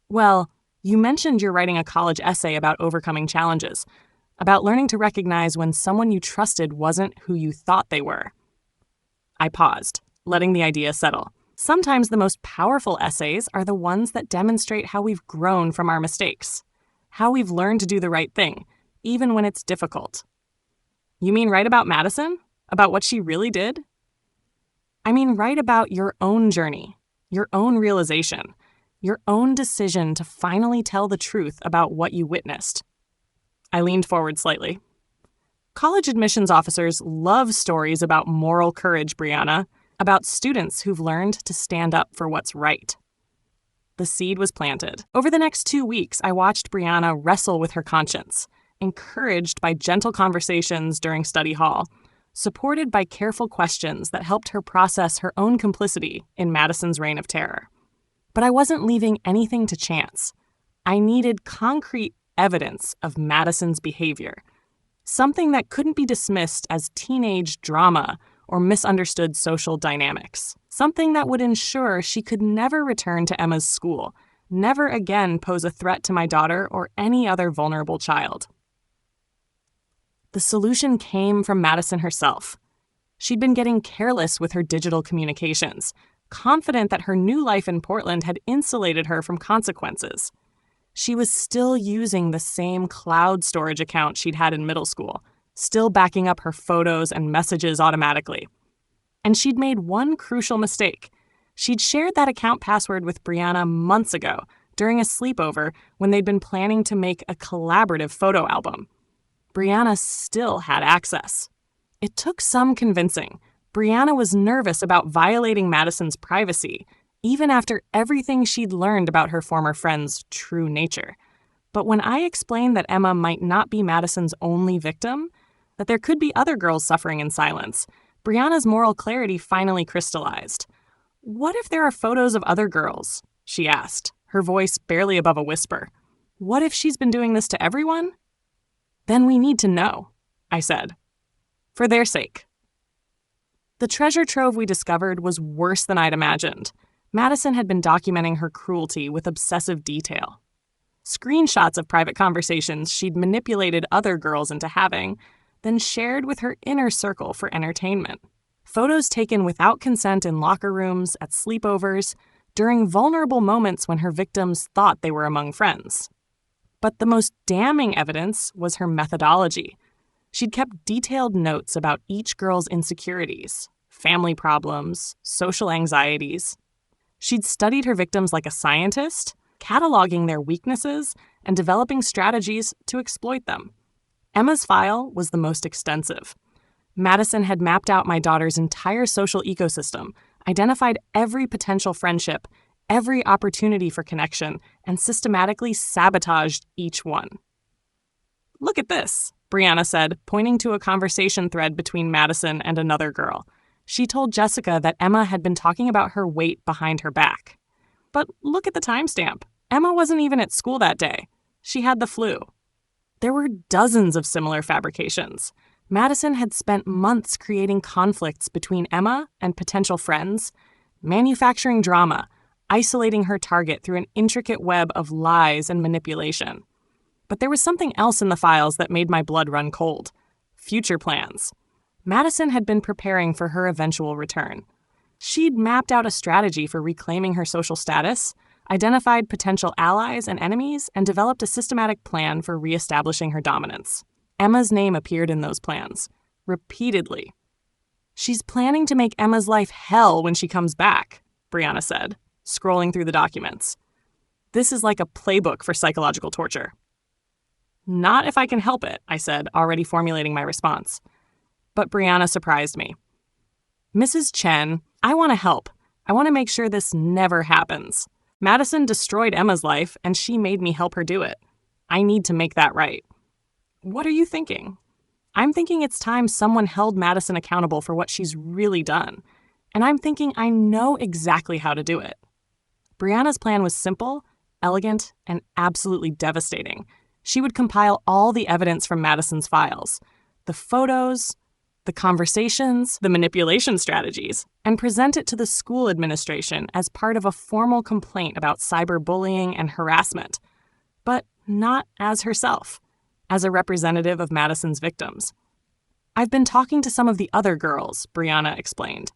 Well, you mentioned you're writing a college essay about overcoming challenges, about learning to recognize when someone you trusted wasn't who you thought they were. I paused, letting the idea settle. Sometimes the most powerful essays are the ones that demonstrate how we've grown from our mistakes, how we've learned to do the right thing, even when it's difficult. You mean write about Madison? About what she really did? I mean write about your own journey, your own realization, your own decision to finally tell the truth about what you witnessed. I leaned forward slightly. College admissions officers love stories about moral courage, Brianna, about students who've learned to stand up for what's right. The seed was planted. Over the next 2 weeks, I watched Brianna wrestle with her conscience, encouraged by gentle conversations during study hall, supported by careful questions that helped her process her own complicity in Madison's reign of terror. But I wasn't leaving anything to chance. I needed concrete evidence of Madison's behavior, something that couldn't be dismissed as teenage drama or misunderstood social dynamics, something that would ensure she could never return to Emma's school, never again pose a threat to my daughter or any other vulnerable child. The solution came from Madison herself. She'd been getting careless with her digital communications, confident that her new life in Portland had insulated her from consequences. She was still using the same cloud storage account she'd had in middle school, still backing up her photos and messages automatically. And she'd made one crucial mistake. She'd shared that account password with Brianna months ago, during a sleepover when they'd been planning to make a collaborative photo album. Brianna still had access. It took some convincing. Brianna was nervous about violating Madison's privacy, even after everything she'd learned about her former friend's true nature. But when I explained that Emma might not be Madison's only victim, that there could be other girls suffering in silence, Brianna's moral clarity finally crystallized. "What if there are photos of other girls?" she asked, her voice barely above a whisper. "What if she's been doing this to everyone?" "Then we need to know," I said. "For their sake." The treasure trove we discovered was worse than I'd imagined. Madison had been documenting her cruelty with obsessive detail. Screenshots of private conversations she'd manipulated other girls into having, then shared with her inner circle for entertainment. Photos taken without consent in locker rooms, at sleepovers, during vulnerable moments when her victims thought they were among friends. But the most damning evidence was her methodology. She'd kept detailed notes about each girl's insecurities, family problems, social anxieties. She'd studied her victims like a scientist, cataloging their weaknesses and developing strategies to exploit them. Emma's file was the most extensive. Madison had mapped out my daughter's entire social ecosystem, identified every potential friendship, every opportunity for connection, and systematically sabotaged each one. "Look at this," Brianna said, pointing to a conversation thread between Madison and another girl. She told Jessica that Emma had been talking about her weight behind her back. But look at the timestamp. Emma wasn't even at school that day. She had the flu. There were dozens of similar fabrications. Madison had spent months creating conflicts between Emma and potential friends, manufacturing drama, isolating her target through an intricate web of lies and manipulation. But there was something else in the files that made my blood run cold. Future plans. Madison had been preparing for her eventual return. She'd mapped out a strategy for reclaiming her social status, identified potential allies and enemies, and developed a systematic plan for reestablishing her dominance. Emma's name appeared in those plans, repeatedly. "She's planning to make Emma's life hell when she comes back," Brianna said, scrolling through the documents. "This is like a playbook for psychological torture." "Not if I can help it," I said, already formulating my response. But Brianna surprised me. "Mrs. Chen, I want to help. I want to make sure this never happens. Madison destroyed Emma's life, and she made me help her do it. I need to make that right." "What are you thinking?" "I'm thinking it's time someone held Madison accountable for what she's really done. And I'm thinking I know exactly how to do it." Brianna's plan was simple, elegant, and absolutely devastating. She would compile all the evidence from Madison's files, the photos, the conversations, the manipulation strategies, and present it to the school administration as part of a formal complaint about cyberbullying and harassment, but not as herself, as a representative of Madison's victims. "I've been talking to some of the other girls," Brianna explained.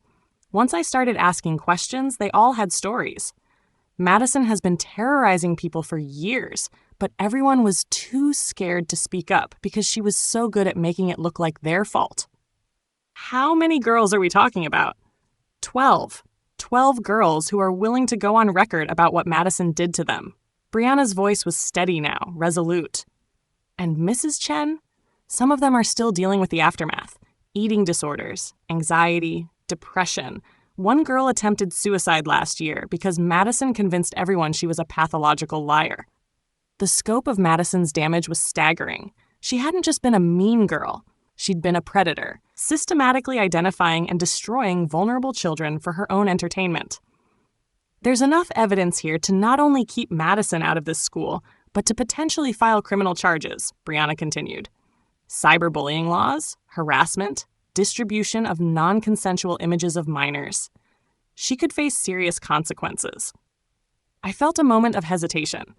"Once I started asking questions, they all had stories. Madison has been terrorizing people for years, but everyone was too scared to speak up because she was so good at making it look like their fault." "How many girls are we talking about?" 12. 12 girls who are willing to go on record about what Madison did to them. Brianna's voice was steady now, resolute. "And Mrs. Chen? Some of them are still dealing with the aftermath. Eating disorders, anxiety, depression. One girl attempted suicide last year because Madison convinced everyone she was a pathological liar." The scope of Madison's damage was staggering. She hadn't just been a mean girl. She'd been a predator, systematically identifying and destroying vulnerable children for her own entertainment. There's enough evidence here to not only keep Madison out of this school, but to potentially file criminal charges, Brianna continued. Cyberbullying laws, harassment, distribution of non-consensual images of minors. She could face serious consequences. I felt a moment of hesitation.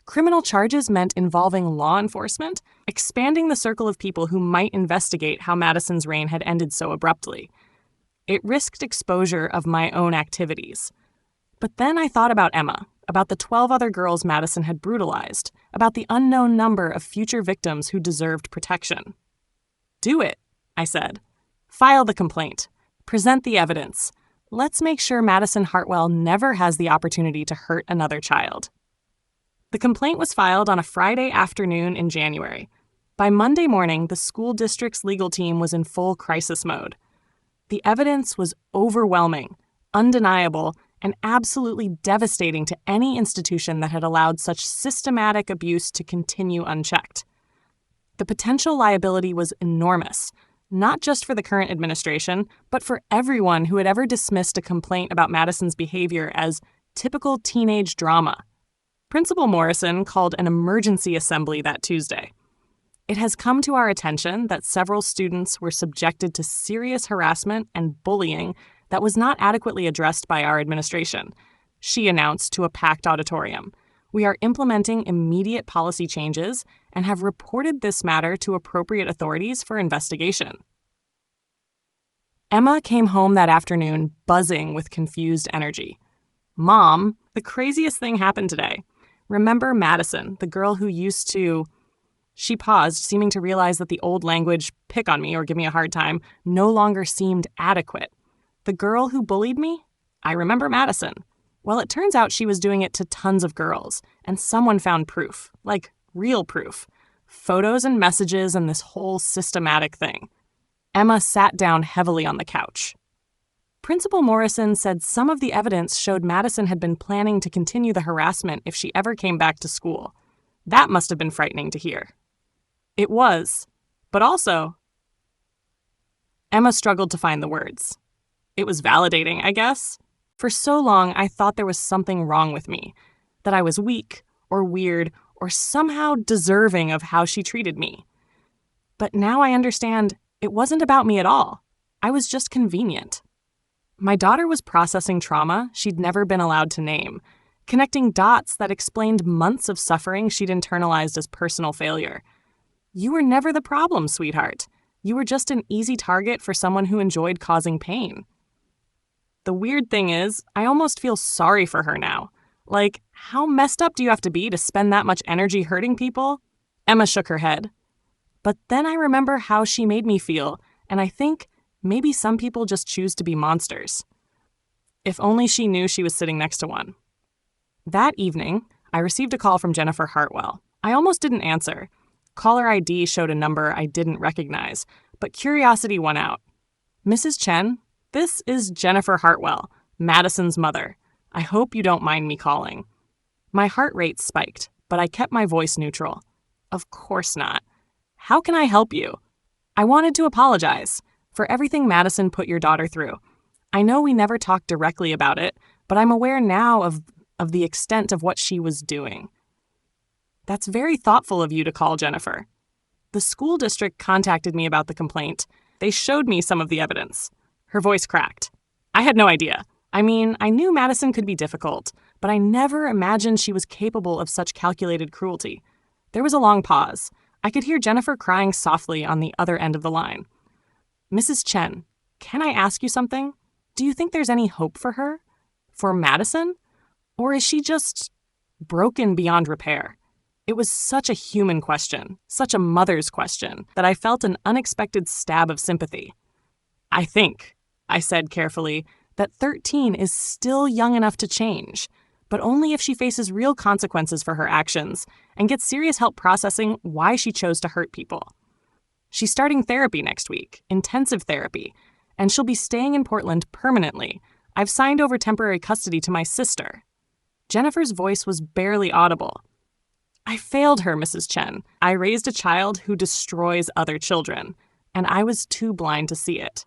Criminal charges meant involving law enforcement, expanding the circle of people who might investigate how Madison's reign had ended so abruptly. It risked exposure of my own activities. But then I thought about Emma, about the 12 other girls Madison had brutalized, about the unknown number of future victims who deserved protection. Do it, I said. File the complaint. Present the evidence. Let's make sure Madison Hartwell never has the opportunity to hurt another child. The complaint was filed on a Friday afternoon in January. By Monday morning, the school district's legal team was in full crisis mode. The evidence was overwhelming, undeniable, and absolutely devastating to any institution that had allowed such systematic abuse to continue unchecked. The potential liability was enormous, not just for the current administration, but for everyone who had ever dismissed a complaint about Madison's behavior as typical teenage drama. Principal Morrison called an emergency assembly that Tuesday. It has come to our attention that several students were subjected to serious harassment and bullying that was not adequately addressed by our administration, she announced to a packed auditorium. We are implementing immediate policy changes and have reported this matter to appropriate authorities for investigation. Emma came home that afternoon buzzing with confused energy. Mom, the craziest thing happened today. Remember Madison, the girl who used to... She paused, seeming to realize that the old language, pick on me or give me a hard time, no longer seemed adequate. The girl who bullied me? I remember Madison. Well, it turns out she was doing it to tons of girls, and someone found proof, like real proof. Photos and messages and this whole systematic thing. Emma sat down heavily on the couch. Principal Morrison said some of the evidence showed Madison had been planning to continue the harassment if she ever came back to school. That must have been frightening to hear. It was, but also... Emma struggled to find the words. It was validating, I guess. For so long, I thought there was something wrong with me, that I was weak or weird or somehow deserving of how she treated me. But now I understand it wasn't about me at all. I was just convenient. My daughter was processing trauma she'd never been allowed to name, connecting dots that explained months of suffering she'd internalized as personal failure. You were never the problem, sweetheart. You were just an easy target for someone who enjoyed causing pain. The weird thing is, I almost feel sorry for her now. Like, how messed up do you have to be to spend that much energy hurting people? Emma shook her head. But then I remember how she made me feel, and I think maybe some people just choose to be monsters. If only she knew she was sitting next to one. That evening, I received a call from Jennifer Hartwell. I almost didn't answer. Caller ID showed a number I didn't recognize, but curiosity won out. Mrs. Chen, this is Jennifer Hartwell, Madison's mother. I hope you don't mind me calling. My heart rate spiked, but I kept my voice neutral. Of course not. How can I help you? I wanted to apologize for everything Madison put your daughter through. I know we never talked directly about it, but I'm aware now of the extent of what she was doing. That's very thoughtful of you to call, Jennifer. The school district contacted me about the complaint. They showed me some of the evidence. Her voice cracked. I had no idea. I mean, I knew Madison could be difficult, but I never imagined she was capable of such calculated cruelty. There was a long pause. I could hear Jennifer crying softly on the other end of the line. Mrs. Chen, can I ask you something? Do you think there's any hope for her? For Madison? Or is she just broken beyond repair? It was such a human question, such a mother's question, that I felt an unexpected stab of sympathy. I think, I said carefully, that 13 is still young enough to change, but only if she faces real consequences for her actions and gets serious help processing why she chose to hurt people. She's starting therapy next week, intensive therapy, and she'll be staying in Portland permanently. I've signed over temporary custody to my sister. Jennifer's voice was barely audible. I failed her, Mrs. Chen. I raised a child who destroys other children, and I was too blind to see it.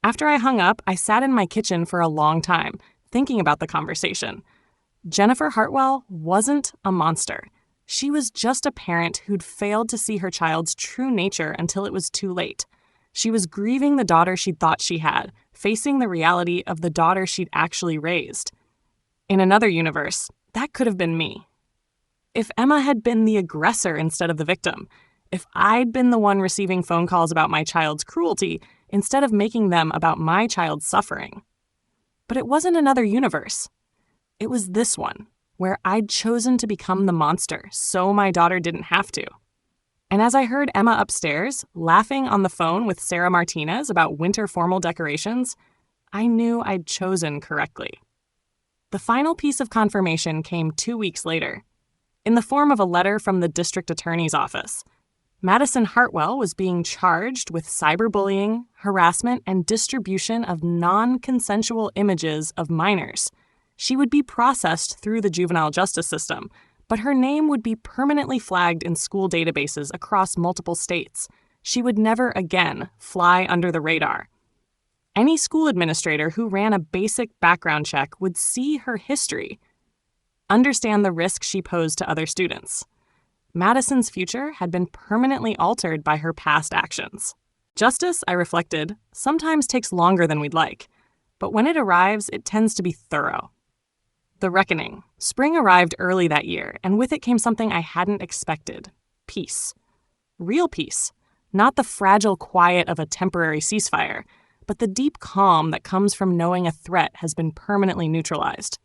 After I hung up, I sat in my kitchen for a long time, thinking about the conversation. Jennifer Hartwell wasn't a monster. She was just a parent who'd failed to see her child's true nature until it was too late. She was grieving the daughter she'd thought she had, facing the reality of the daughter she'd actually raised. In another universe, that could have been me. If Emma had been the aggressor instead of the victim, if I'd been the one receiving phone calls about my child's cruelty instead of making them about my child's suffering. But it wasn't another universe. It was this one, where I'd chosen to become the monster so my daughter didn't have to. And as I heard Emma upstairs, laughing on the phone with Sarah Martinez about winter formal decorations, I knew I'd chosen correctly. The final piece of confirmation came 2 weeks later, in the form of a letter from the district attorney's office. Madison Hartwell was being charged with cyberbullying, harassment, and distribution of non-consensual images of minors. She would be processed through the juvenile justice system, but her name would be permanently flagged in school databases across multiple states. She would never again fly under the radar. Any school administrator who ran a basic background check would see her history, understand the risk she posed to other students. Madison's future had been permanently altered by her past actions. Justice, I reflected, sometimes takes longer than we'd like, but when it arrives, it tends to be thorough. The reckoning. Spring arrived early that year, and with it came something I hadn't expected. Peace. Real peace. Not the fragile quiet of a temporary ceasefire, but the deep calm that comes from knowing a threat has been permanently neutralized.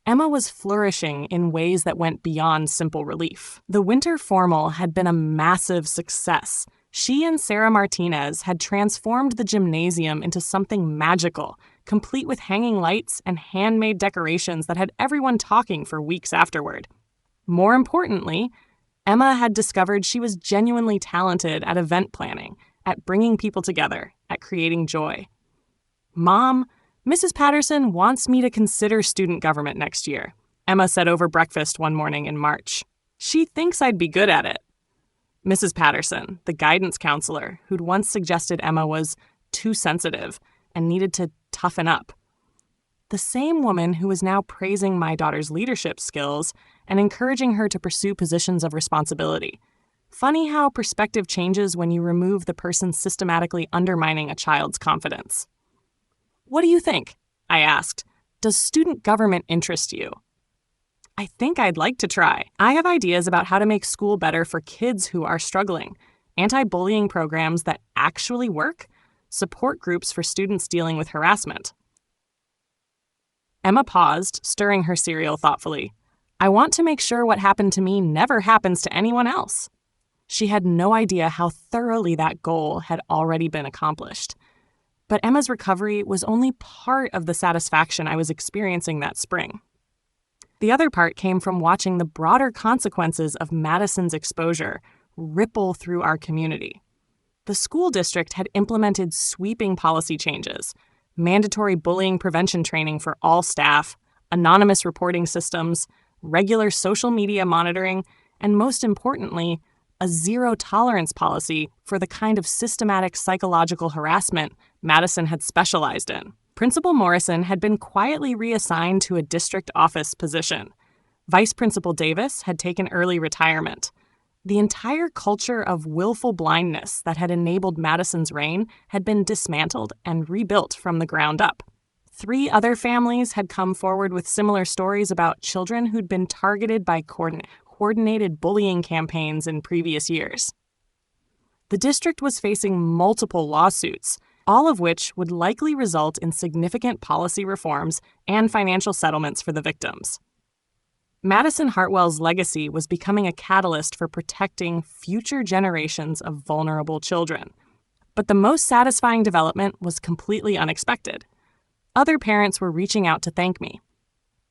Emma was flourishing in ways that went beyond simple relief. The winter formal had been a massive success. She and Sarah Martinez had transformed the gymnasium into something magical, complete with hanging lights and handmade decorations that had everyone talking for weeks afterward. More importantly, Emma had discovered she was genuinely talented at event planning, at bringing people together, at creating joy. "Mom, Mrs. Patterson wants me to consider student government next year," Emma said over breakfast one morning in March. "She thinks I'd be good at it." Mrs. Patterson, the guidance counselor who'd once suggested Emma was too sensitive and needed to toughen up. The same woman who was now praising my daughter's leadership skills and encouraging her to pursue positions of responsibility. Funny how perspective changes when you remove the person systematically undermining a child's confidence. "What do you think?" I asked. "Does student government interest you?" "I think I'd like to try. I have ideas about how to make school better for kids who are struggling, anti-bullying programs that actually work, support groups for students dealing with harassment." Emma paused, stirring her cereal thoughtfully. "I want to make sure what happened to me never happens to anyone else." She had no idea how thoroughly that goal had already been accomplished. But Emma's recovery was only part of the satisfaction I was experiencing that spring. The other part came from watching the broader consequences of Madison's exposure ripple through our community. The school district had implemented sweeping policy changes, mandatory bullying prevention training for all staff, anonymous reporting systems, regular social media monitoring, and most importantly, a zero-tolerance policy for the kind of systematic psychological harassment Madison had specialized in. Principal Morrison had been quietly reassigned to a district office position. Vice Principal Davis had taken early retirement. The entire culture of willful blindness that had enabled Madison's reign had been dismantled and rebuilt from the ground up. 3 other families had come forward with similar stories about children who'd been targeted by coordinated bullying campaigns in previous years. The district was facing multiple lawsuits, all of which would likely result in significant policy reforms and financial settlements for the victims. Madison Hartwell's legacy was becoming a catalyst for protecting future generations of vulnerable children. But the most satisfying development was completely unexpected. Other parents were reaching out to thank me.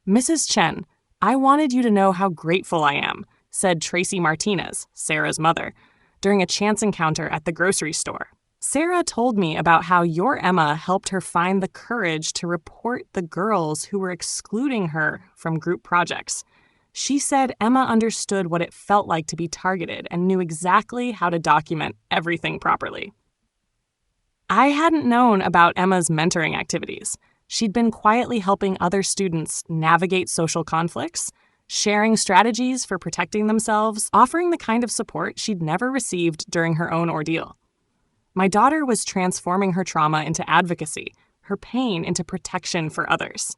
"Mrs. Chen, I wanted you to know how grateful I am," said Tracy Martinez, Sarah's mother, during a chance encounter at the grocery store. "Sarah told me about how your Emma helped her find the courage to report the girls who were excluding her from group projects. She said Emma understood what it felt like to be targeted and knew exactly how to document everything properly." I hadn't known about Emma's mentoring activities. She'd been quietly helping other students navigate social conflicts. sharing strategies for protecting themselves, offering the kind of support she'd never received during her own ordeal. My daughter was transforming her trauma into advocacy, her pain into protection for others.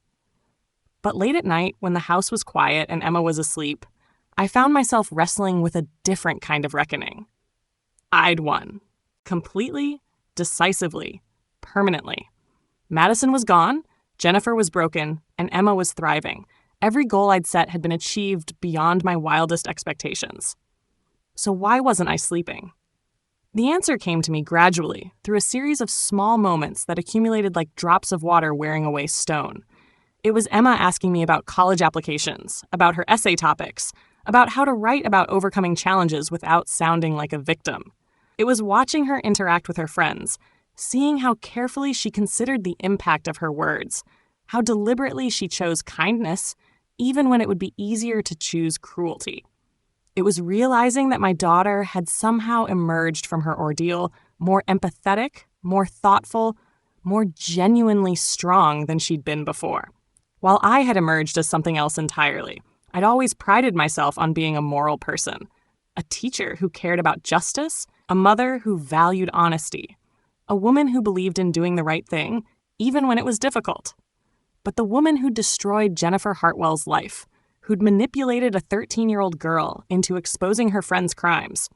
But late at night, when the house was quiet and Emma was asleep, I found myself wrestling with a different kind of reckoning. I'd won. Completely, decisively, permanently. Madison was gone, Jennifer was broken, and Emma was thriving. Every goal I'd set had been achieved beyond my wildest expectations. So why wasn't I sleeping? The answer came to me gradually, through a series of small moments that accumulated like drops of water wearing away stone. It was Emma asking me about college applications, about her essay topics, about how to write about overcoming challenges without sounding like a victim. It was watching her interact with her friends, seeing how carefully she considered the impact of her words, how deliberately she chose kindness, even when it would be easier to choose cruelty. It was realizing that my daughter had somehow emerged from her ordeal more empathetic, more thoughtful, more genuinely strong than she'd been before. While I had emerged as something else entirely, I'd always prided myself on being a moral person, a teacher who cared about justice, a mother who valued honesty, a woman who believed in doing the right thing, even when it was difficult. But the woman who destroyed Jennifer Hartwell's life, who'd manipulated a 13-year-old girl into exposing her friend's crimes,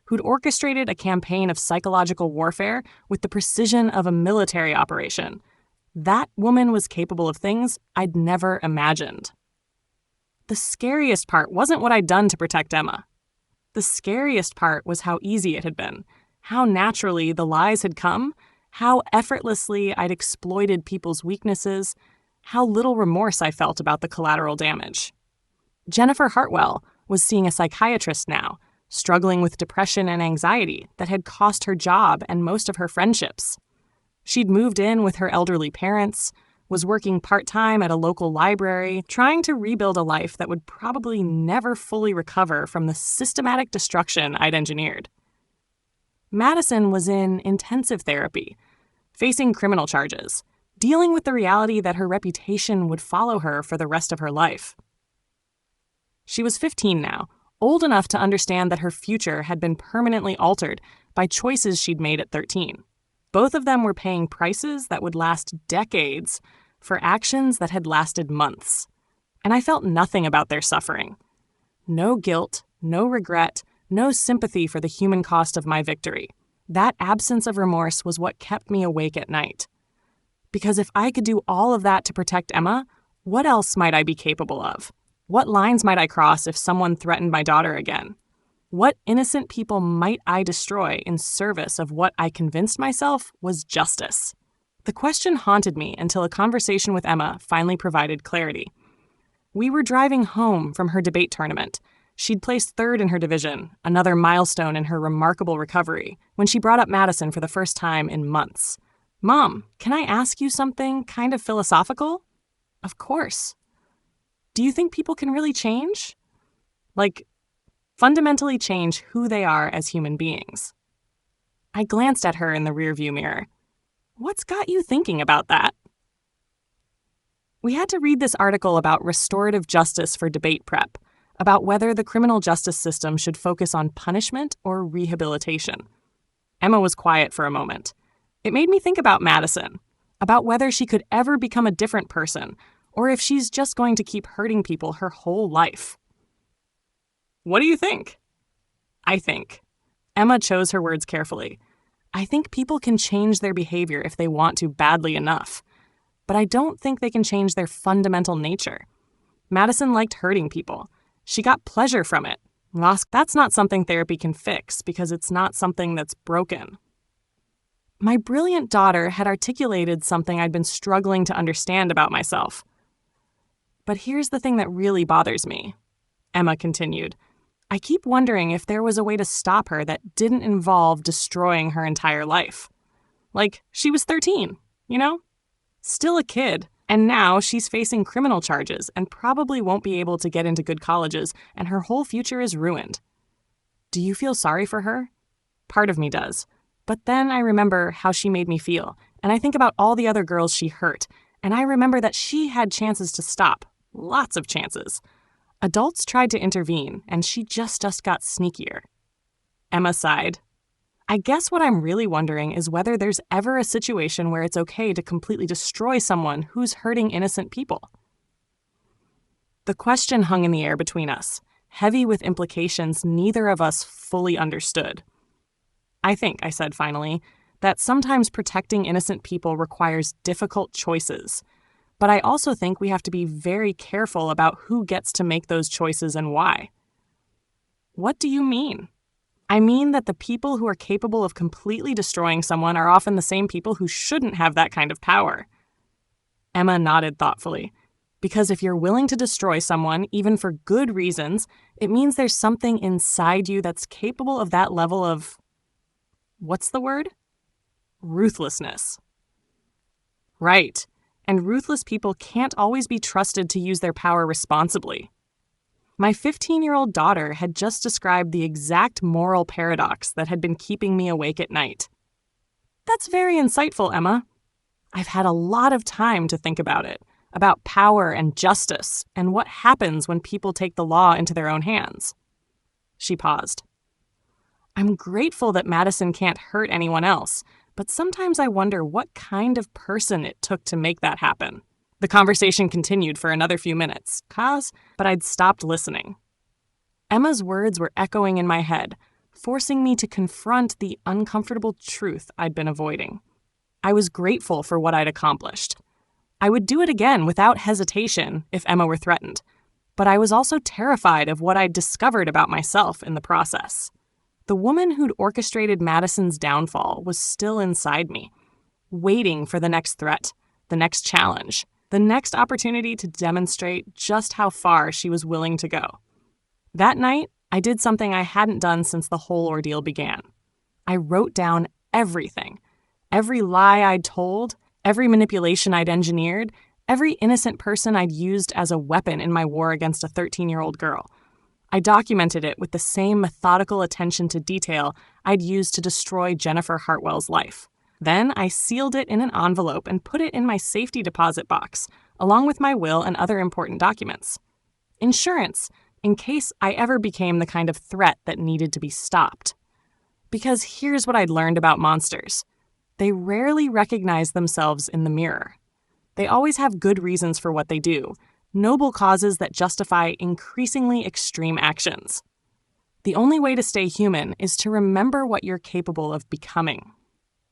who'd orchestrated a campaign of psychological warfare with the precision of a military operation, that woman was capable of things I'd never imagined. The scariest part wasn't what I'd done to protect Emma. The scariest part was how easy it had been, how naturally the lies had come, how effortlessly I'd exploited people's weaknesses, how little remorse I felt about the collateral damage. Jennifer Hartwell was seeing a psychiatrist now, struggling with depression and anxiety that had cost her job and most of her friendships. She'd moved in with her elderly parents, was working part-time at a local library, trying to rebuild a life that would probably never fully recover from the systematic destruction I'd engineered. Madison was in intensive therapy, facing criminal charges, dealing with the reality that her reputation would follow her for the rest of her life. She was 15 now, old enough to understand that her future had been permanently altered by choices she'd made at 13. Both of them were paying prices that would last decades for actions that had lasted months. And I felt nothing about their suffering. No guilt, no regret, no sympathy for the human cost of my victory. That absence of remorse was what kept me awake at night. Because if I could do all of that to protect Emma, what else might I be capable of? What lines might I cross if someone threatened my daughter again? What innocent people might I destroy in service of what I convinced myself was justice? The question haunted me until a conversation with Emma finally provided clarity. We were driving home from her debate tournament. She'd placed third in her division, another milestone in her remarkable recovery, when she brought up Madison for the first time in months. "Mom, can I ask you something kind of philosophical?" "Of course." "Do you think people can really change? Like, fundamentally change who they are as human beings?" I glanced at her in the rearview mirror. "What's got you thinking about that?" We had to read this article about restorative justice for debate prep, about whether the criminal justice system should focus on punishment or rehabilitation. Emma was quiet for a moment. It made me think about Madison, about whether she could ever become a different person, or if she's just going to keep hurting people her whole life. "What do you think?" "I think." Emma chose her words carefully. "I think people can change their behavior if they want to badly enough. But I don't think they can change their fundamental nature. Madison liked hurting people. She got pleasure from it. That's not something therapy can fix because it's not something that's broken." My brilliant daughter had articulated something I'd been struggling to understand about myself. "But here's the thing that really bothers me," Emma continued. "I keep wondering if there was a way to stop her that didn't involve destroying her entire life. Like, she was 13, you know? Still a kid, and now she's facing criminal charges and probably won't be able to get into good colleges, and her whole future is ruined. Do you feel sorry for her? Part of me does. But then I remember how she made me feel, and I think about all the other girls she hurt, and I remember that she had chances to stop. Lots of chances. Adults tried to intervene, and she just got sneakier. Emma sighed. I guess what I'm really wondering is whether there's ever a situation where it's okay to completely destroy someone who's hurting innocent people. The question hung in the air between us, heavy with implications neither of us fully understood. I think, I said finally, that sometimes protecting innocent people requires difficult choices. But I also think we have to be very careful about who gets to make those choices and why. What do you mean? I mean that the people who are capable of completely destroying someone are often the same people who shouldn't have that kind of power. Emma nodded thoughtfully. Because if you're willing to destroy someone, even for good reasons, it means there's something inside you that's capable of that level of... what's the word? Ruthlessness. Right. And ruthless people can't always be trusted to use their power responsibly. My 15-year-old daughter had just described the exact moral paradox that had been keeping me awake at night. That's very insightful, Emma. I've had a lot of time to think about it, about power and justice, and what happens when people take the law into their own hands. She paused. I'm grateful that Madison can't hurt anyone else, but sometimes I wonder what kind of person it took to make that happen. The conversation continued for another few minutes, but I'd stopped listening. Emma's words were echoing in my head, forcing me to confront the uncomfortable truth I'd been avoiding. I was grateful for what I'd accomplished. I would do it again without hesitation if Emma were threatened, but I was also terrified of what I'd discovered about myself in the process. The woman who'd orchestrated Madison's downfall was still inside me, waiting for the next threat, the next challenge, the next opportunity to demonstrate just how far she was willing to go. That night, I did something I hadn't done since the whole ordeal began. I wrote down everything. Every lie I'd told, every manipulation I'd engineered, every innocent person I'd used as a weapon in my war against a 13-year-old girl. I documented it with the same methodical attention to detail I'd used to destroy Jennifer Hartwell's life. Then I sealed it in an envelope and put it in my safety deposit box, along with my will and other important documents. Insurance, in case I ever became the kind of threat that needed to be stopped. Because here's what I'd learned about monsters. They rarely recognize themselves in the mirror. They always have good reasons for what they do, noble causes that justify increasingly extreme actions. The only way to stay human is to remember what you're capable of becoming.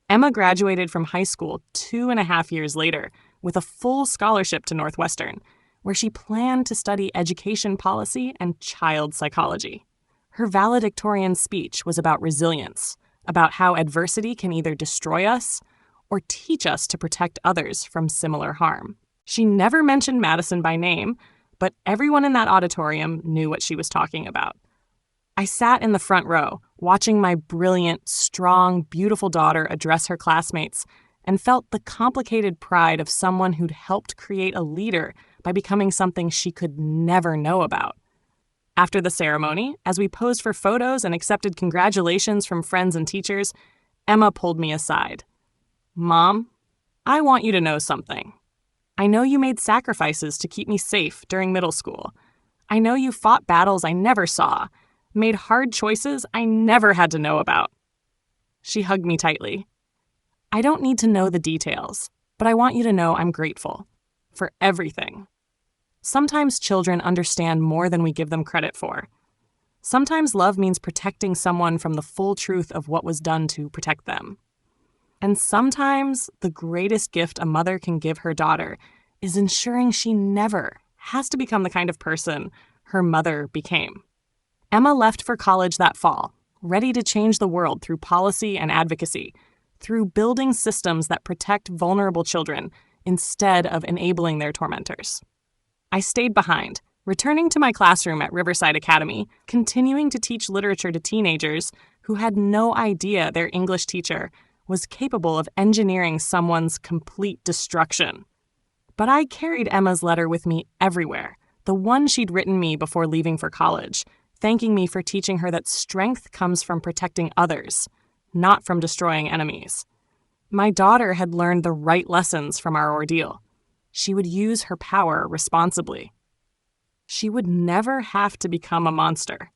Emma graduated from high school 2.5 years later with a full scholarship to Northwestern, where she planned to study education policy and child psychology. Her valedictorian speech was about resilience, about how adversity can either destroy us or teach us to protect others from similar harm. She never mentioned Madison by name, but everyone in that auditorium knew what she was talking about. I sat in the front row, watching my brilliant, strong, beautiful daughter address her classmates, and felt the complicated pride of someone who'd helped create a leader by becoming something she could never know about. After the ceremony, as we posed for photos and accepted congratulations from friends and teachers, Emma pulled me aside. Mom, I want you to know something. I know you made sacrifices to keep me safe during middle school. I know you fought battles I never saw, made hard choices I never had to know about. She hugged me tightly. I don't need to know the details, but I want you to know I'm grateful for everything. Sometimes children understand more than we give them credit for. Sometimes love means protecting someone from the full truth of what was done to protect them. And sometimes the greatest gift a mother can give her daughter is ensuring she never has to become the kind of person her mother became. Emma left for college that fall, ready to change the world through policy and advocacy, through building systems that protect vulnerable children instead of enabling their tormentors. I stayed behind, returning to my classroom at Riverside Academy, continuing to teach literature to teenagers who had no idea their English teacher was capable of engineering someone's complete destruction. But I carried Emma's letter with me everywhere, the one she'd written me before leaving for college, thanking me for teaching her that strength comes from protecting others, not from destroying enemies. My daughter had learned the right lessons from our ordeal. She would use her power responsibly. she would never have to become a monster.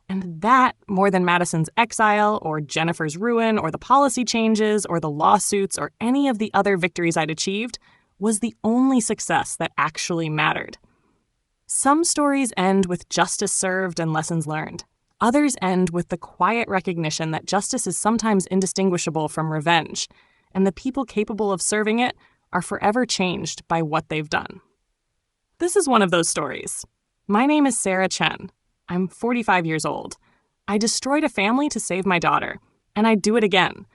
And that, more than Madison's exile, or Jennifer's ruin, or the policy changes, or the lawsuits, or any of the other victories I'd achieved, was the only success that actually mattered. Some stories end with justice served and lessons learned. Others end with the quiet recognition that justice is sometimes indistinguishable from revenge, and the people capable of serving it are forever changed by what they've done. This is one of those stories. My name is Sarah Chen. I'm 45 years old. I destroyed a family to save my daughter, and I'd do it again.